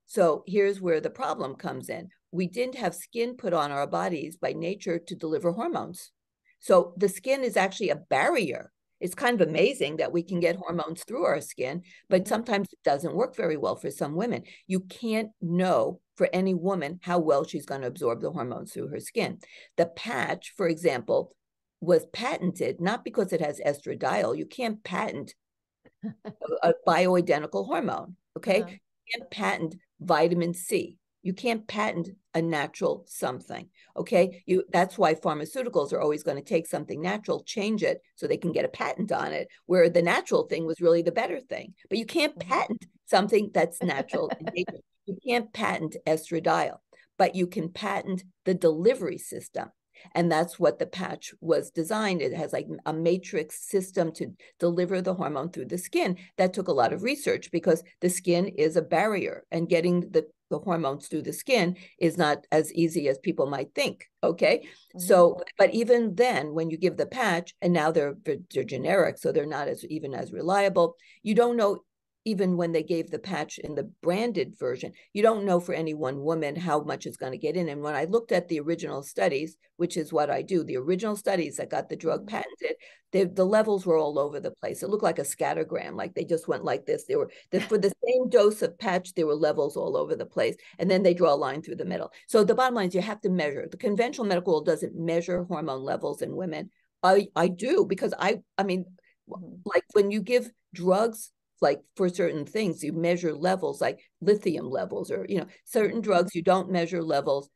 So here's where the problem comes in. We didn't have skin put on our bodies by nature to deliver hormones. So the skin is actually a barrier. It's kind of amazing that we can get hormones through our skin, but sometimes it doesn't work very well for some women. You can't know for any woman how well she's going to absorb the hormones through her skin. The patch, for example, was patented not because it has estradiol. You can't patent a bioidentical hormone, okay? You can't patent vitamin C. You can't patent a natural something, okay? That's why pharmaceuticals are always going to take something natural, change it so they can get a patent on it, where the natural thing was really the better thing. But you can't patent something that's natural in nature. You can't patent estradiol, but you can patent the delivery system. And that's what the patch was designed. It has like a matrix system to deliver the hormone through the skin. That took a lot of research, because the skin is a barrier, and getting the hormones through the skin is not as easy as people might think. Okay. So, but even then, when you give the patch, and now they're generic, so they're not even as reliable, you don't know. Even when they gave the patch in the branded version, you don't know for any one woman how much is going to get in. And when I looked at the original studies, which is what I do, the original studies that got the drug patented, the levels were all over the place. It looked like a scattergram, like they just went like this. They were for the same dose of patch, there were levels all over the place. And then they draw a line through the middle. So the bottom line is you have to measure. The conventional medical world doesn't measure hormone levels in women. I do, because I mean, like when you give drugs, like for certain things, you measure levels, like lithium levels, or, certain drugs, you don't measure levels,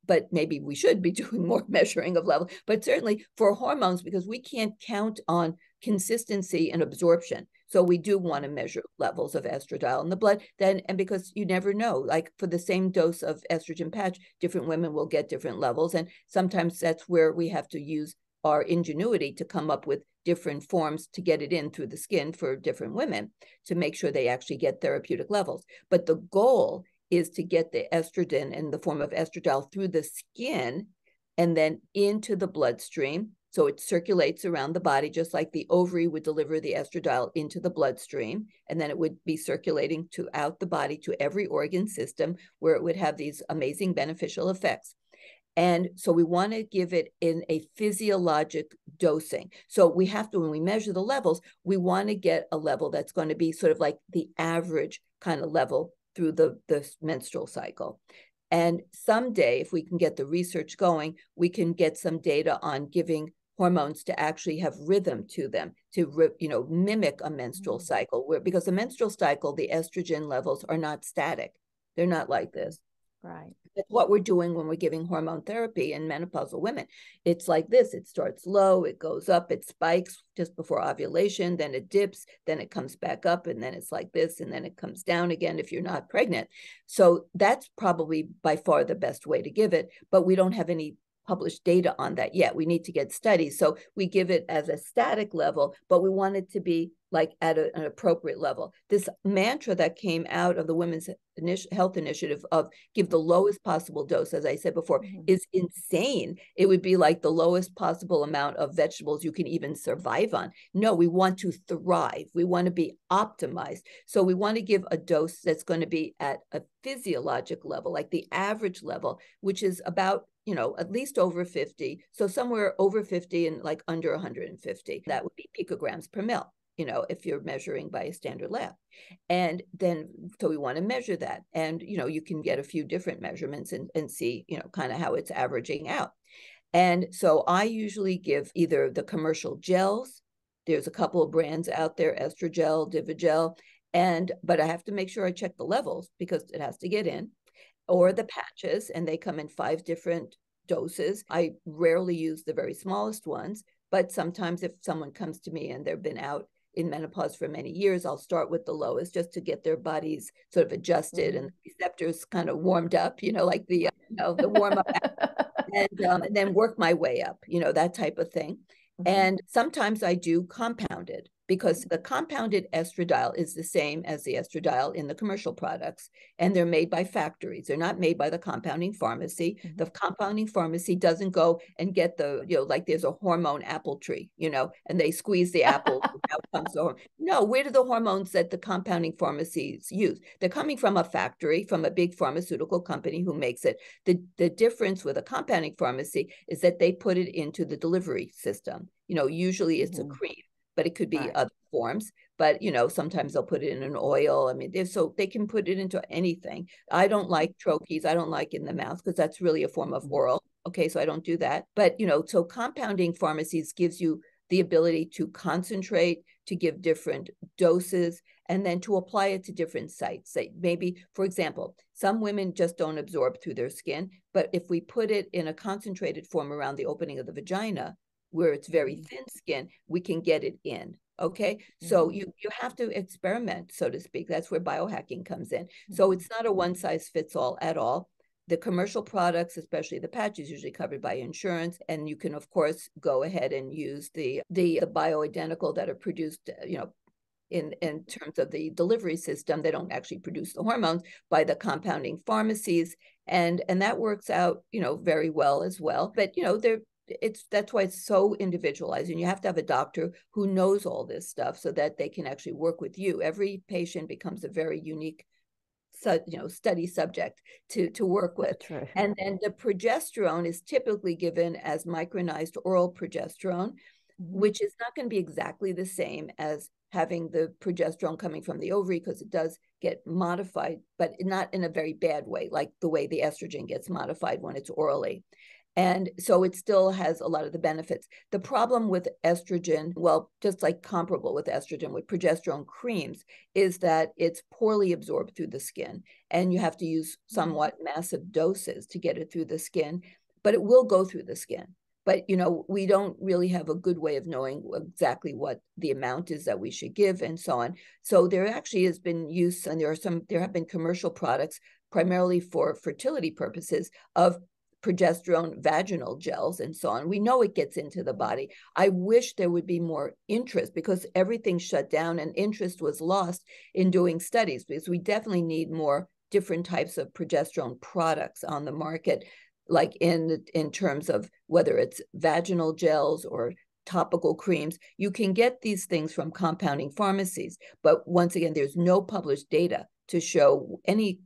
but maybe we should be doing more measuring of levels. But certainly for hormones, because we can't count on consistency and absorption. So we do want to measure levels of estradiol in the blood. Then, and because you never know, like for the same dose of estrogen patch, different women will get different levels. And sometimes that's where we have to use our ingenuity to come up with different forms to get it in through the skin for different women to make sure they actually get therapeutic levels. But the goal is to get the estrogen in the form of estradiol through the skin and then into the bloodstream. So it circulates around the body, just like the ovary would deliver the estradiol into the bloodstream. And then it would be circulating throughout the body to every organ system where it would have these amazing beneficial effects. And so we want to give it in a physiologic dosing. So we have to, when we measure the levels, we want to get a level that's going to be sort of like the average kind of level through the menstrual cycle. And someday, if we can get the research going, we can get some data on giving hormones to actually have rhythm to them, to mimic a menstrual cycle. Because the menstrual cycle, the estrogen levels are not static. They're not like this. Right. That's what we're doing when we're giving hormone therapy in menopausal women. It's like this. It starts low, it goes up, it spikes just before ovulation, then it dips, then it comes back up, and then it's like this, and then it comes down again if you're not pregnant. So that's probably by far the best way to give it, but we don't have any published data on that yet. We need to get studies. So we give it as a static level, but we want it to be like at an appropriate level. This mantra that came out of the Women's Health Initiative of give the lowest possible dose, as I said before, is insane. It would be like the lowest possible amount of vegetables you can even survive on. No, we want to thrive. We want to be optimized. So we want to give a dose that's going to be at a physiologic level, like the average level, which is about at least over 50. So somewhere over 50 and like under 150, that would be picograms per mil, if you're measuring by a standard lab. And then, so we want to measure that. And, you can get a few different measurements and see, kind of how it's averaging out. And so I usually give either the commercial gels. There's a couple of brands out there, estrogel, divigel, but I have to make sure I check the levels because it has to get in. Or the patches, and they come in 5 different doses. I rarely use the very smallest ones, but sometimes if someone comes to me and they've been out in menopause for many years, I'll start with the lowest just to get their bodies sort of adjusted and the receptors kind of warmed up, like the warm up, and then work my way up, that type of thing. And sometimes I do compounded, because the compounded estradiol is the same as the estradiol in the commercial products, and they're made by factories. They're not made by the compounding pharmacy. The compounding pharmacy doesn't go and get like there's a hormone apple tree, and they squeeze the apple. Out comes the hormone. No, where do the hormones that the compounding pharmacies use? They're coming from a factory, from a big pharmaceutical company who makes it. The difference with a compounding pharmacy is that they put it into the delivery system. Usually it's a cream, but it could be other forms. But, sometimes they'll put it in an oil. I mean, so they can put it into anything. I don't like troches. I don't like in the mouth because that's really a form of oral. Okay, so I don't do that. But, so compounding pharmacies gives you the ability to concentrate, to give different doses, and then to apply it to different sites. Say maybe, for example, some women just don't absorb through their skin, but if we put it in a concentrated form around the opening of the vagina, where it's very thin skin, we can get it in. Okay, so you have to experiment, so to speak. That's where biohacking comes in. So it's not a one size fits all at all. The commercial products, especially the patch, is usually covered by insurance, and you can of course go ahead and use the bioidentical that are produced, in terms of the delivery system. They don't actually produce the hormones, by the compounding pharmacies, and that works out, very well as well. But that's why it's so individualized, and you have to have a doctor who knows all this stuff so that they can actually work with you. Every patient becomes a very unique study subject to work with. And then the progesterone is typically given as micronized oral progesterone, which is not going to be exactly the same as having the progesterone coming from the ovary, because it does get modified, but not in a very bad way, like the way the estrogen gets modified when it's orally. And so it still has a lot of the benefits. The problem with estrogen, well, just like comparable with estrogen, with progesterone creams, is that it's poorly absorbed through the skin, and you have to use somewhat massive doses to get it through the skin, but it will go through the skin. But, we don't really have a good way of knowing exactly what the amount is that we should give and so on. So there actually has been use, and there have been commercial products primarily for fertility purposes of progesterone vaginal gels and so on. We know it gets into the body. I wish there would be more interest, because everything shut down and interest was lost in doing studies, because we definitely need more different types of progesterone products on the market, like in terms of whether it's vaginal gels or topical creams. You can get these things from compounding pharmacies, but once again, there's no published data to show any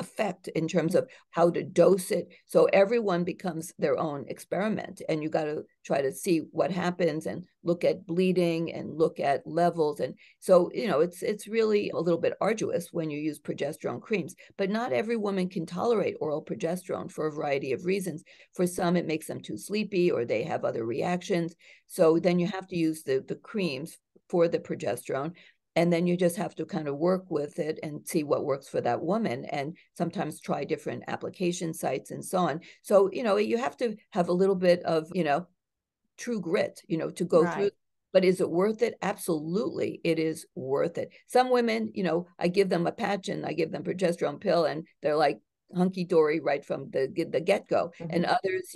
effect in terms of how to dose it. So everyone becomes their own experiment, and you got to try to see what happens and look at bleeding and look at levels. And so, it's really a little bit arduous when you use progesterone creams, but not every woman can tolerate oral progesterone for a variety of reasons. For some, it makes them too sleepy, or they have other reactions. So then you have to use the creams for the progesterone. And then you just have to kind of work with it and see what works for that woman, and sometimes try different application sites and so on. So, you have to have a little bit of, true grit, to go through. But is it worth it? Absolutely, it is worth it. Some women, I give them a patch and I give them progesterone pill, and they're like hunky-dory right from the get-go. And others,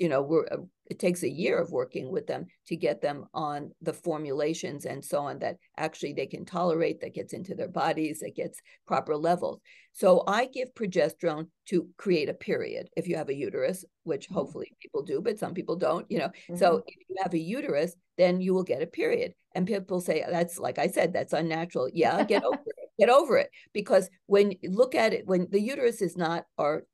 it takes a year of working with them to get them on the formulations and so on that actually they can tolerate, that gets into their bodies, that gets proper levels. So I give progesterone to create a period if you have a uterus, which hopefully people do, but some people don't, So if you have a uterus, then you will get a period. And people say, that's, like I said, that's unnatural. Yeah, get over it. Get over it. Because when you look at it, when the uterus is not our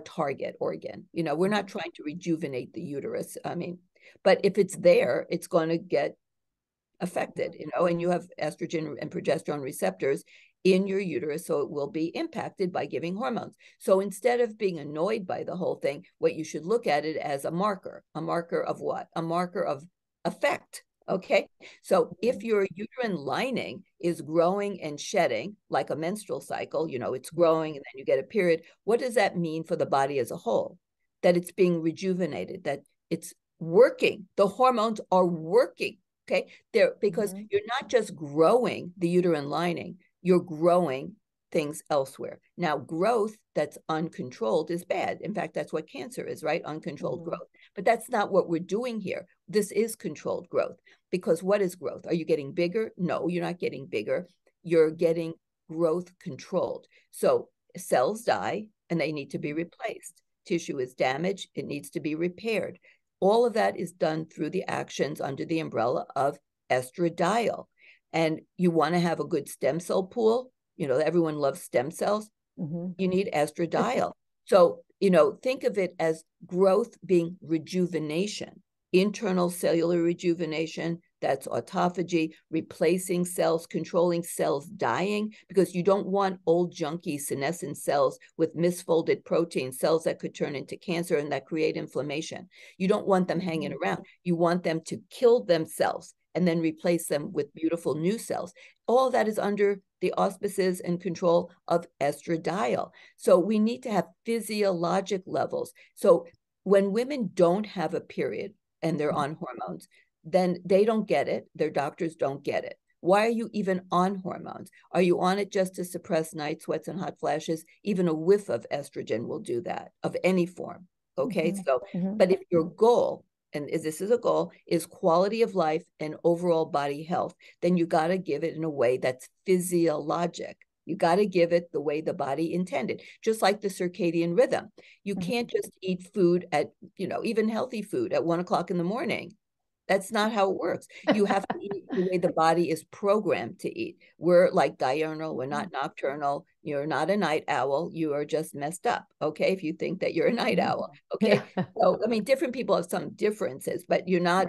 target organ, we're not trying to rejuvenate the uterus. But if it's there, it's going to get affected, and you have estrogen and progesterone receptors in your uterus, so it will be impacted by giving hormones. So instead of being annoyed by the whole thing, what you should look at it as a marker of what? A marker of effect. Okay, so if your uterine lining is growing and shedding like a menstrual cycle, it's growing and then you get a period, what does that mean for the body as a whole? That it's being rejuvenated, that it's working. The hormones are working, okay? Because you're not just growing the uterine lining, you're growing things elsewhere. Now, growth that's uncontrolled is bad. In fact, that's what cancer is, right? Uncontrolled growth. But that's not what we're doing here. This is controlled growth. Because what is growth? Are you getting bigger? No, you're not getting bigger. You're getting growth controlled. So cells die and they need to be replaced. Tissue is damaged. It needs to be repaired. All of that is done through the actions under the umbrella of estradiol. And you want to have a good stem cell pool. Everyone loves stem cells. You need estradiol. So, think of it as growth being rejuvenation, internal cellular rejuvenation. That's autophagy, replacing cells, controlling cells dying, because you don't want old junky senescent cells with misfolded protein, cells that could turn into cancer and that create inflammation. You don't want them hanging around. You want them to kill themselves and then replace them with beautiful new cells. All that is under the auspices and control of estradiol. So we need to have physiologic levels. So when women don't have a period and they're on hormones, then they don't get it. Their doctors don't get it. Why are you even on hormones? Are you on it just to suppress night sweats and hot flashes? Even a whiff of estrogen will do that, of any form. Okay, but if your goal, and this is a goal, is quality of life and overall body health, then you got to give it in a way that's physiologic. You got to give it the way the body intended, just like the circadian rhythm. You can't just eat food at, even healthy food at 1 o'clock in the morning. That's not how it works. You have to eat the way the body is programmed to eat. We're like diurnal, we're not nocturnal. You're not a night owl. You are just messed up, okay, if you think that you're a night owl, okay? So, different people have some differences, but you're not,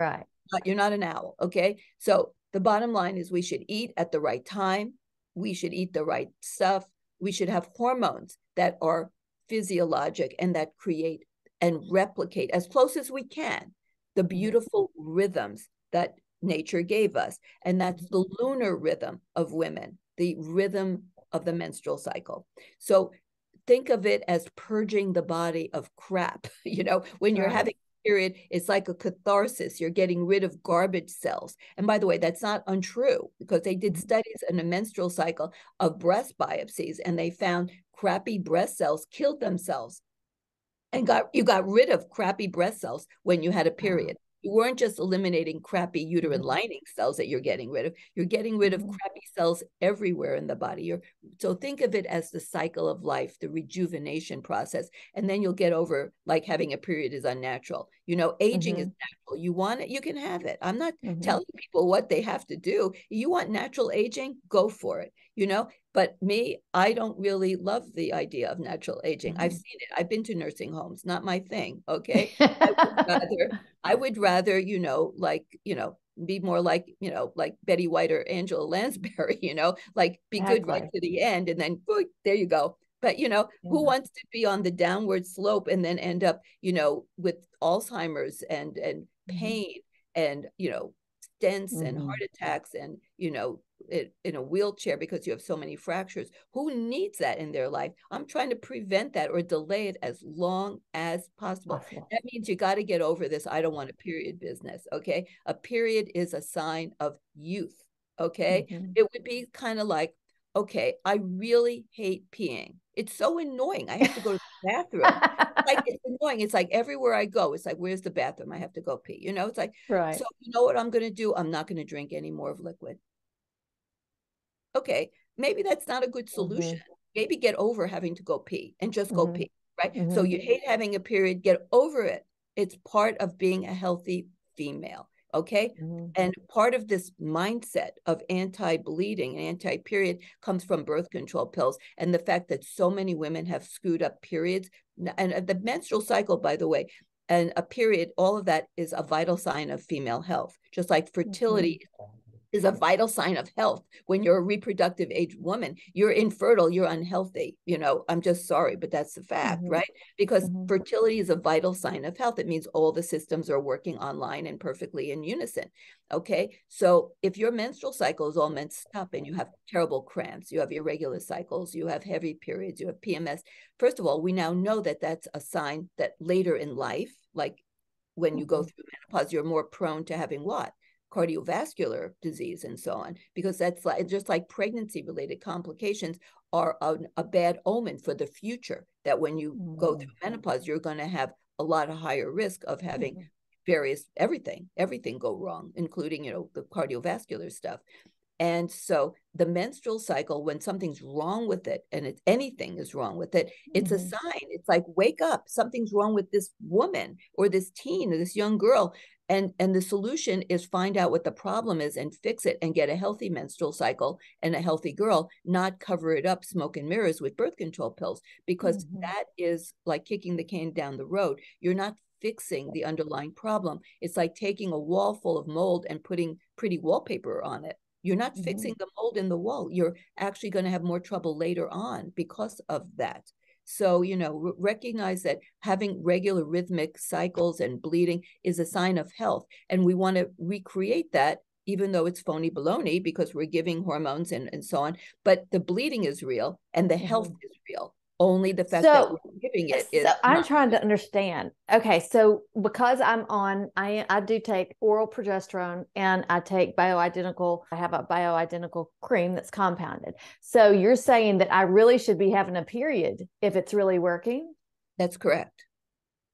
you're not an owl, okay? So the bottom line is we should eat at the right time. We should eat the right stuff. We should have hormones that are physiologic and that create and replicate as close as we can the beautiful rhythms that nature gave us. And that's the lunar rhythm of women, the rhythm of the menstrual cycle. So think of it as purging the body of crap. When you're having period, it's like a catharsis. You're getting rid of garbage cells. And by the way, that's not untrue, because they did studies in a menstrual cycle of breast biopsies, and they found crappy breast cells killed themselves, and you got rid of crappy breast cells when you had a period. You weren't just eliminating crappy uterine lining cells that you're getting rid of. You're getting rid of crappy cells everywhere in the body. So think of it as the cycle of life, the rejuvenation process. And then you'll get over, like, having a period is unnatural. Aging is natural. You want it, you can have it. I'm not telling people what they have to do. You want natural aging, go for it, But me, I don't really love the idea of natural aging. I've seen it. I've been to nursing homes, not my thing. Okay. I would rather, be more like, like Betty White or Angela Lansbury, like be good right to the end, and then there you go. But, who wants to be on the downward slope and then end up, with Alzheimer's and pain and, stents and heart attacks and, in a wheelchair because you have so many fractures? Who needs that in their life? I'm trying to prevent that or delay it as long as possible. That means you got to get over this "I don't want a period" business. Okay. A period is a sign of youth. Okay. It would be kind of like, okay, I really hate peeing. It's so annoying. I have to go to the bathroom. It's annoying. It's like everywhere I go, it's like, where's the bathroom? I have to go pee. It's like, so you know what I'm going to do? I'm not going to drink any more of liquid. Okay, maybe that's not a good solution. Maybe get over having to go pee and just go pee, right? So you hate having a period, get over it. It's part of being a healthy female, okay? And part of this mindset of anti-bleeding and anti-period comes from birth control pills and the fact that so many women have screwed up periods. And the menstrual cycle, by the way, and a period, all of that is a vital sign of female health, just like fertility is a vital sign of health. When you're a reproductive age woman, you're infertile, you're unhealthy. I'm just sorry, but that's the fact, right? Because fertility is a vital sign of health. It means all the systems are working online and perfectly in unison. Okay. So if your menstrual cycle is all messed up and you have terrible cramps, you have irregular cycles, you have heavy periods, you have PMS, first of all, we now know that that's a sign that later in life, like when you go through menopause, you're more prone to having what? Cardiovascular disease and so on, because that's just like pregnancy related complications are a bad omen for the future, that when you go through menopause, you're going to have a lot of higher risk of having everything go wrong, including, the cardiovascular stuff. And so the menstrual cycle, when something's wrong with it, and anything is wrong with it, it's a sign. It's like, wake up, something's wrong with this woman or this teen or this young girl. And the solution is find out what the problem is and fix it and get a healthy menstrual cycle and a healthy girl, not cover it up, smoke and mirrors with birth control pills, because that is like kicking the can down the road. You're not fixing the underlying problem. It's like taking a wall full of mold and putting pretty wallpaper on it. You're not fixing the mold in the wall. You're actually going to have more trouble later on because of that. So, recognize that having regular rhythmic cycles and bleeding is a sign of health. And we want to recreate that, even though it's phony baloney, because we're giving hormones and so on. But the bleeding is real and the health is real. Only the fact that we're giving it is. So I'm trying to understand. Okay, so because I do take oral progesterone and I take bioidentical. I have a bioidentical cream that's compounded. So you're saying that I really should be having a period if it's really working? That's correct.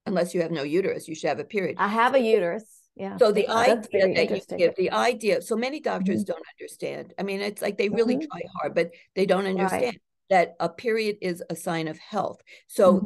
Unless you have no uterus, you should have a period. I have a uterus. Yeah. So the idea that you give, so many doctors don't understand. I mean, it's like they really try hard, but they don't understand that a period is a sign of health. So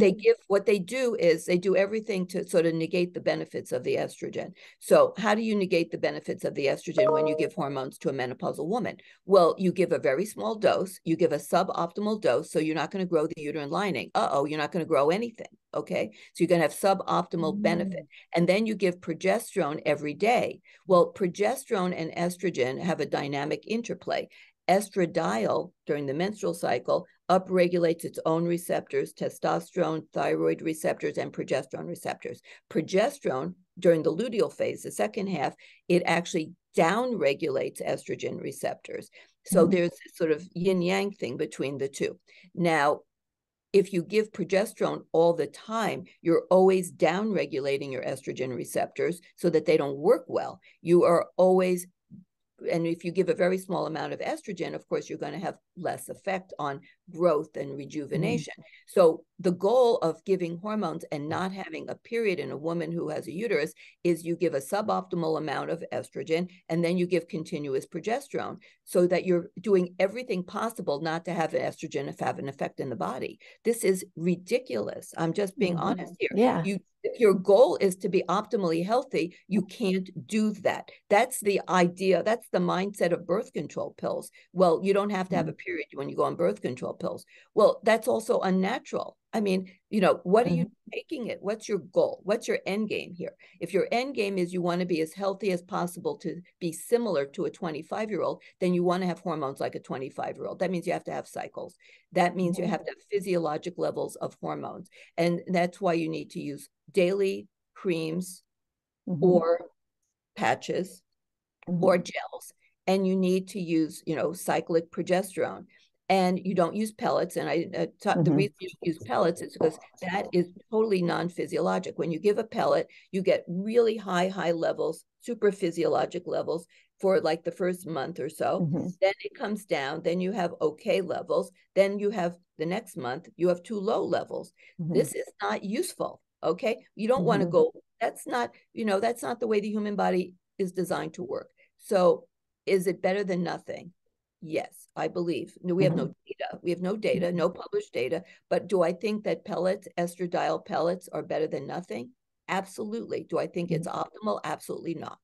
what they do is they do everything to sort of negate the benefits of the estrogen. So how do you negate the benefits of the estrogen when you give hormones to a menopausal woman? Well, you give a very small dose, you give a suboptimal dose, so you're not going to grow the uterine lining. You're not going to grow anything. Okay. So you're going to have suboptimal benefit. And then you give progesterone every day. Well, progesterone and estrogen have a dynamic interplay. Estradiol during the menstrual cycle upregulates its own receptors, testosterone, thyroid receptors, and progesterone receptors. Progesterone during the luteal phase, the second half, it actually downregulates estrogen receptors. So there's this sort of yin-yang thing between the two. Now, if you give progesterone all the time, you're always down-regulating your estrogen receptors so that they don't work well. You are always, and if you give a very small amount of estrogen, of course, you're going to have less effect on growth and rejuvenation. So the goal of giving hormones and not having a period in a woman who has a uterus is you give a suboptimal amount of estrogen and then you give continuous progesterone so that you're doing everything possible not to have an estrogen have an effect in the body. This is ridiculous. I'm just being honest here. Yeah. If your goal is to be optimally healthy, you can't do that. That's the idea. That's the mindset of birth control pills. Well, you don't have to have a period when you go on birth control pills. Well, that's also unnatural. I mean, what are you taking it? What's your goal? What's your end game here? If your end game is you want to be as healthy as possible to be similar to a 25-year-old, then you want to have hormones like a 25-year-old. That means you have to have cycles. That means you have to have physiologic levels of hormones. And that's why you need to use daily creams or patches or gels. And you need to use, cyclic progesterone. And you don't use pellets. And the reason you use pellets is because that is totally non-physiologic. When you give a pellet, you get really high levels, super physiologic levels for like the first month or so. Then it comes down. Then you have okay levels. Then you have the next month, you have too low levels. This is not useful. Okay. You don't want to go, that's not the way the human body is designed to work. So is it better than nothing? Yes, I believe. No, we have no data. We have no data, no published data. But do I think that pellets, estradiol pellets, are better than nothing? Absolutely. Do I think it's optimal? Absolutely not.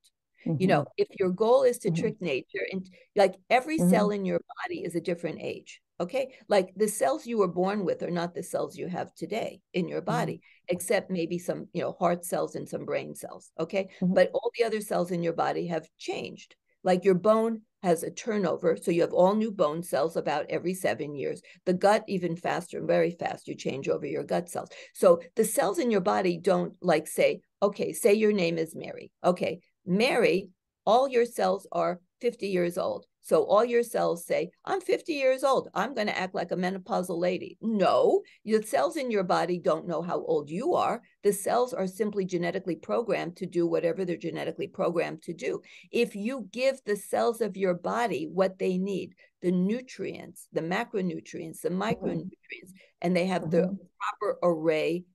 If your goal is to trick nature, and like every cell in your body is a different age. Okay. Like the cells you were born with are not the cells you have today in your body, except maybe some, heart cells and some brain cells. Okay. But all the other cells in your body have changed. Like your bone has a turnover. So you have all new bone cells about every 7 years. The gut, even faster, very fast, you change over your gut cells. So the cells in your body don't like say, okay, say your name is Mary. Okay, Mary, all your cells are 50 years old. So all your cells say, I'm 50 years old. I'm going to act like a menopausal lady. No, the cells in your body don't know how old you are. The cells are simply genetically programmed to do whatever they're genetically programmed to do. If you give the cells of your body what they need, the nutrients, the macronutrients, the micronutrients, and they have the proper array,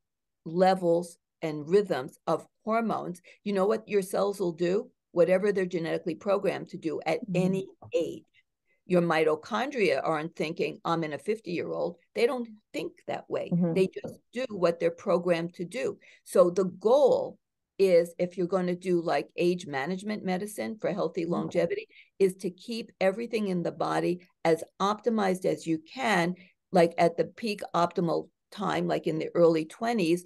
levels, and rhythms of hormones, you know what your cells will do? Whatever they're genetically programmed to do at any age. Your mitochondria aren't thinking, I'm in a 50-year-old. They don't think that way. They just do what they're programmed to do. So the goal is, if you're going to do like age management medicine for healthy longevity, is to keep everything in the body as optimized as you can, like at the peak optimal time, like in the early 20s,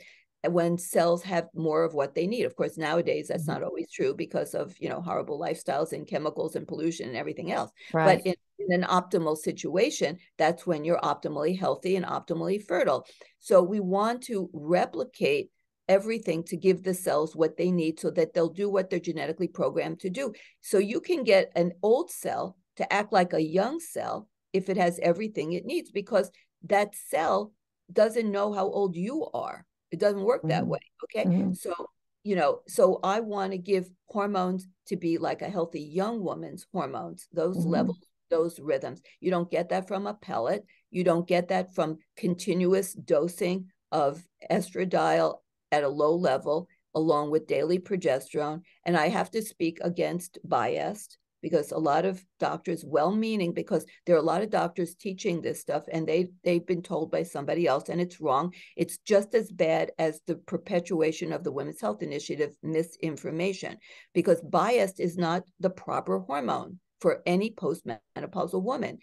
when cells have more of what they need. Of course, nowadays that's not always true because of horrible lifestyles and chemicals and pollution and everything else. Right. But in an optimal situation, that's when you're optimally healthy and optimally fertile. So we want to replicate everything to give the cells what they need so that they'll do what they're genetically programmed to do. So you can get an old cell to act like a young cell if it has everything it needs, because that cell doesn't know how old you are. It doesn't work that way. Okay. So I want to give hormones to be like a healthy young woman's hormones, those levels, those rhythms. You don't get that from a pellet. You don't get that from continuous dosing of estradiol at a low level, along with daily progesterone. And I have to speak against bias, because a lot of doctors, well-meaning, because there are a lot of doctors teaching this stuff and they've been told by somebody else and it's wrong. It's just as bad as the perpetuation of the Women's Health Initiative misinformation, because bias is not the proper hormone for any postmenopausal woman.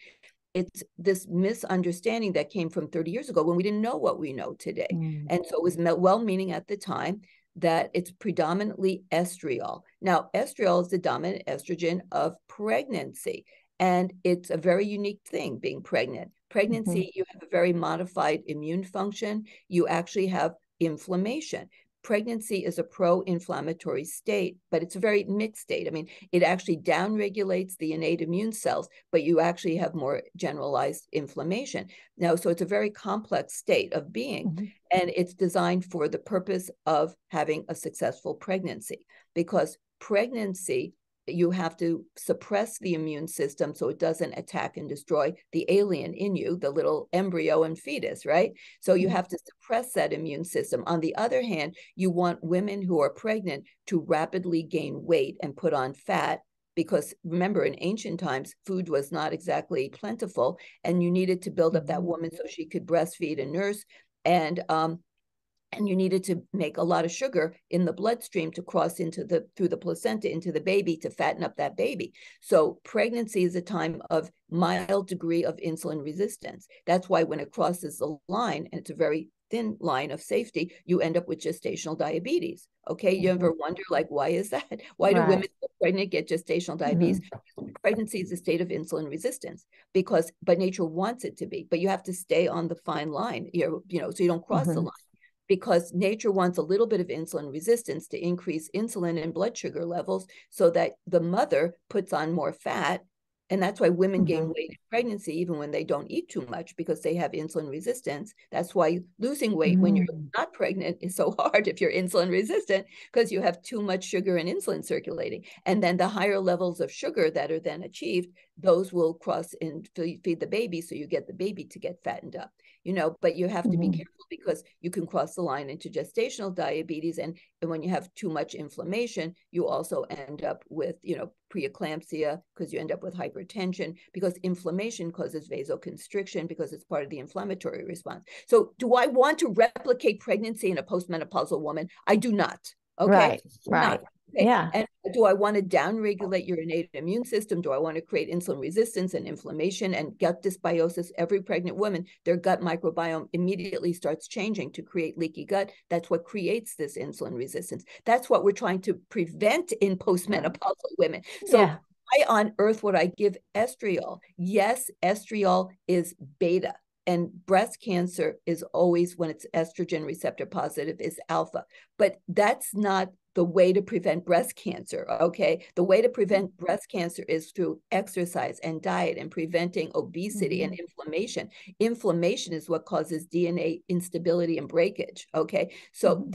It's this misunderstanding that came from 30 years ago when we didn't know what we know today. And so it was well-meaning at the time that it's predominantly estradiol. Now, estradiol is the dominant estrogen of pregnancy, and it's a very unique thing being pregnant. Pregnancy, you have a very modified immune function. You actually have inflammation. pregnancy is a pro-inflammatory state, but it's a very mixed state. I mean, it actually downregulates the innate immune cells, but you actually have more generalized inflammation. Now, so it's a very complex state of being, and it's designed for the purpose of having a successful pregnancy, because pregnancy, you have to suppress the immune system so it doesn't attack and destroy the alien in you, the little embryo and fetus, right? So you have to suppress that immune system. On the other hand, you want women who are pregnant to rapidly gain weight and put on fat, because remember, in ancient times, food was not exactly plentiful, and you needed to build up that woman so she could breastfeed and nurse. And you needed to make a lot of sugar in the bloodstream to cross through the placenta into the baby to fatten up that baby. So pregnancy is a time of mild degree of insulin resistance. That's why when it crosses the line, and it's a very thin line of safety, you end up with gestational diabetes. Okay, you ever wonder, like, why is that? Why do women who are pregnant get gestational diabetes? Pregnancy is a state of insulin resistance, but nature wants it to be. But you have to stay on the fine line, so you don't cross the line, because nature wants a little bit of insulin resistance to increase insulin and blood sugar levels so that the mother puts on more fat. And that's why women gain weight in pregnancy, even when they don't eat too much, because they have insulin resistance. That's why losing weight when you're not pregnant is so hard if you're insulin resistant, because you have too much sugar and insulin circulating. And then the higher levels of sugar that are then achieved, those will cross and feed the baby, so you get the baby to get fattened up. But you have to be careful, because you can cross the line into gestational diabetes. And when you have too much inflammation, you also end up with, preeclampsia, because you end up with hypertension, because inflammation causes vasoconstriction, because it's part of the inflammatory response. So do I want to replicate pregnancy in a postmenopausal woman? I do not. Okay. Right. Okay. Yeah. And do I want to downregulate your innate immune system? Do I want to create insulin resistance and inflammation and gut dysbiosis? Every pregnant woman, their gut microbiome immediately starts changing to create leaky gut. That's what creates this insulin resistance. That's what we're trying to prevent in postmenopausal women. So why on earth would I give estradiol? Yes, estradiol is beta. And breast cancer is always, when it's estrogen receptor positive, is alpha. But that's not the way to prevent breast cancer, okay? The way to prevent breast cancer is through exercise and diet and preventing obesity and inflammation. Inflammation is what causes DNA instability and breakage, okay? So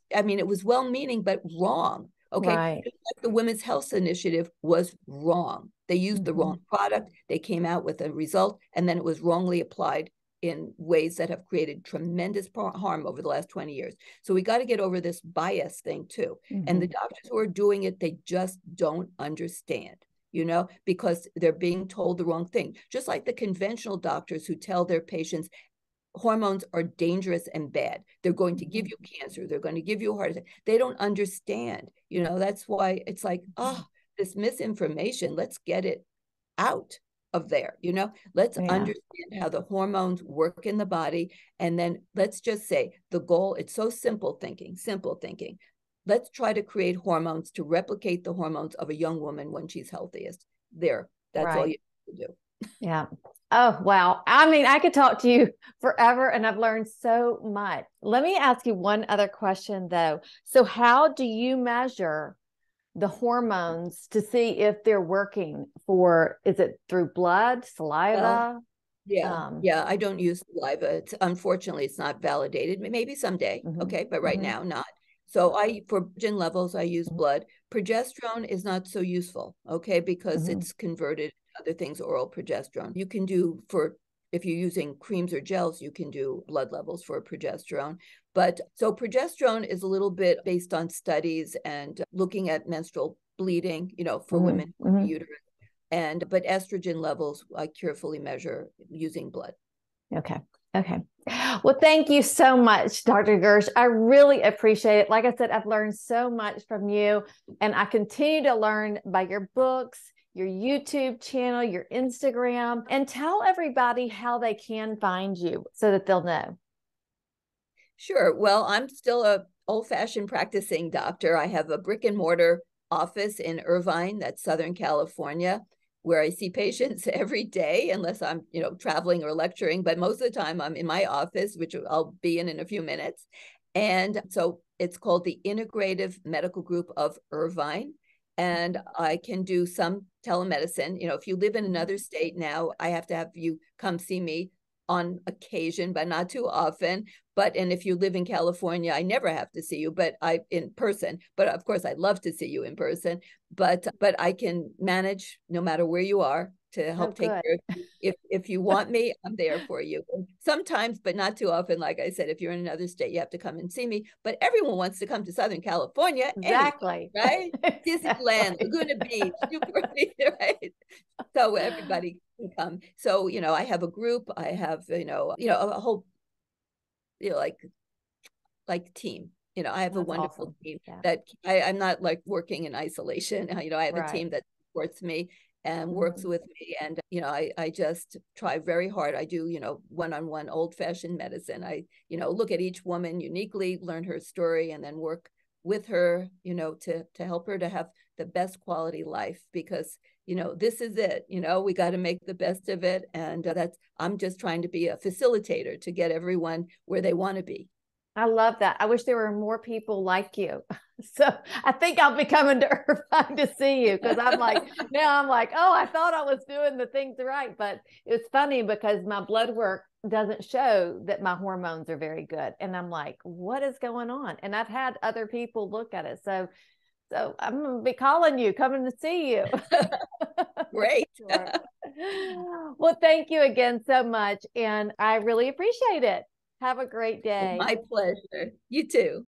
it was well-meaning, but wrong, okay? Right. The Women's Health Initiative was wrong. They used the wrong product. They came out with a result, and then it was wrongly applied in ways that have created tremendous harm over the last 20 years. So we got to get over this bias thing too. And the doctors who are doing it, they just don't understand, because they're being told the wrong thing. Just like the conventional doctors who tell their patients hormones are dangerous and bad. They're going to give you cancer. They're going to give you a heart attack. They don't understand, that's why it's like, this misinformation, let's get it out of there, let's understand how the hormones work in the body. And then let's just say the goal, it's so simple thinking. Let's try to create hormones to replicate the hormones of a young woman when she's healthiest. That's all you have to do. Yeah. Oh, wow. I mean, I could talk to you forever, and I've learned so much. Let me ask you one other question though. So how do you measure the hormones to see if they're working is it through blood, saliva? I don't use saliva. Unfortunately, it's not validated. Maybe someday, okay, but right now not. So for estrogen levels, I use blood. Progesterone is not so useful, okay, because it's converted to other things, oral progesterone. You can do if you're using creams or gels, you can do blood levels for progesterone. But so progesterone is a little bit based on studies and looking at menstrual bleeding, for women with the uterus. But estrogen levels, I carefully measure using blood. Okay. Well, thank you so much, Dr. Gersh. I really appreciate it. Like I said, I've learned so much from you, and I continue to learn by your books, your YouTube channel, your Instagram, and tell everybody how they can find you so that they'll know. Sure. Well, I'm still a old-fashioned practicing doctor. I have a brick and mortar office in Irvine, that's Southern California, where I see patients every day, unless I'm, traveling or lecturing. But most of the time I'm in my office, which I'll be in a few minutes. And so it's called the Integrative Medical Group of Irvine. And I can do some telemedicine. You know, if you live in another state now, I have to have you come see me on occasion, but not too often. And if you live in California, I never have to see you, but in person. But of course, I'd love to see you in person. But I can manage no matter where you are to help take care of you. If you want me, I'm there for you. And sometimes, but not too often. Like I said, if you're in another state, you have to come and see me. But everyone wants to come to Southern California, Exactly. anyway, right? Exactly. Disneyland, Laguna Beach, Newport, right? So everybody can come. So I have a group. I have a whole like team. I have a That's wonderful awesome. team Yeah. that I'm not like working in isolation. I have a Right. team that supports me and works with me. And, I just try very hard. I do, one-on-one old-fashioned medicine. I, look at each woman uniquely, learn her story, and then work with her, to help her to have the best quality life, because, this is it, we got to make the best of it. And I'm just trying to be a facilitator to get everyone where they want to be. I love that. I wish there were more people like you. So I think I'll be coming to Irvine to see you, because now I'm like, oh, I thought I was doing the things right. But it's funny because my blood work doesn't show that my hormones are very good. And I'm like, what is going on? And I've had other people look at it. So I'm going to be calling you, coming to see you. Great. Sure. Well, thank you again so much. And I really appreciate it. Have a great day. My pleasure. You too.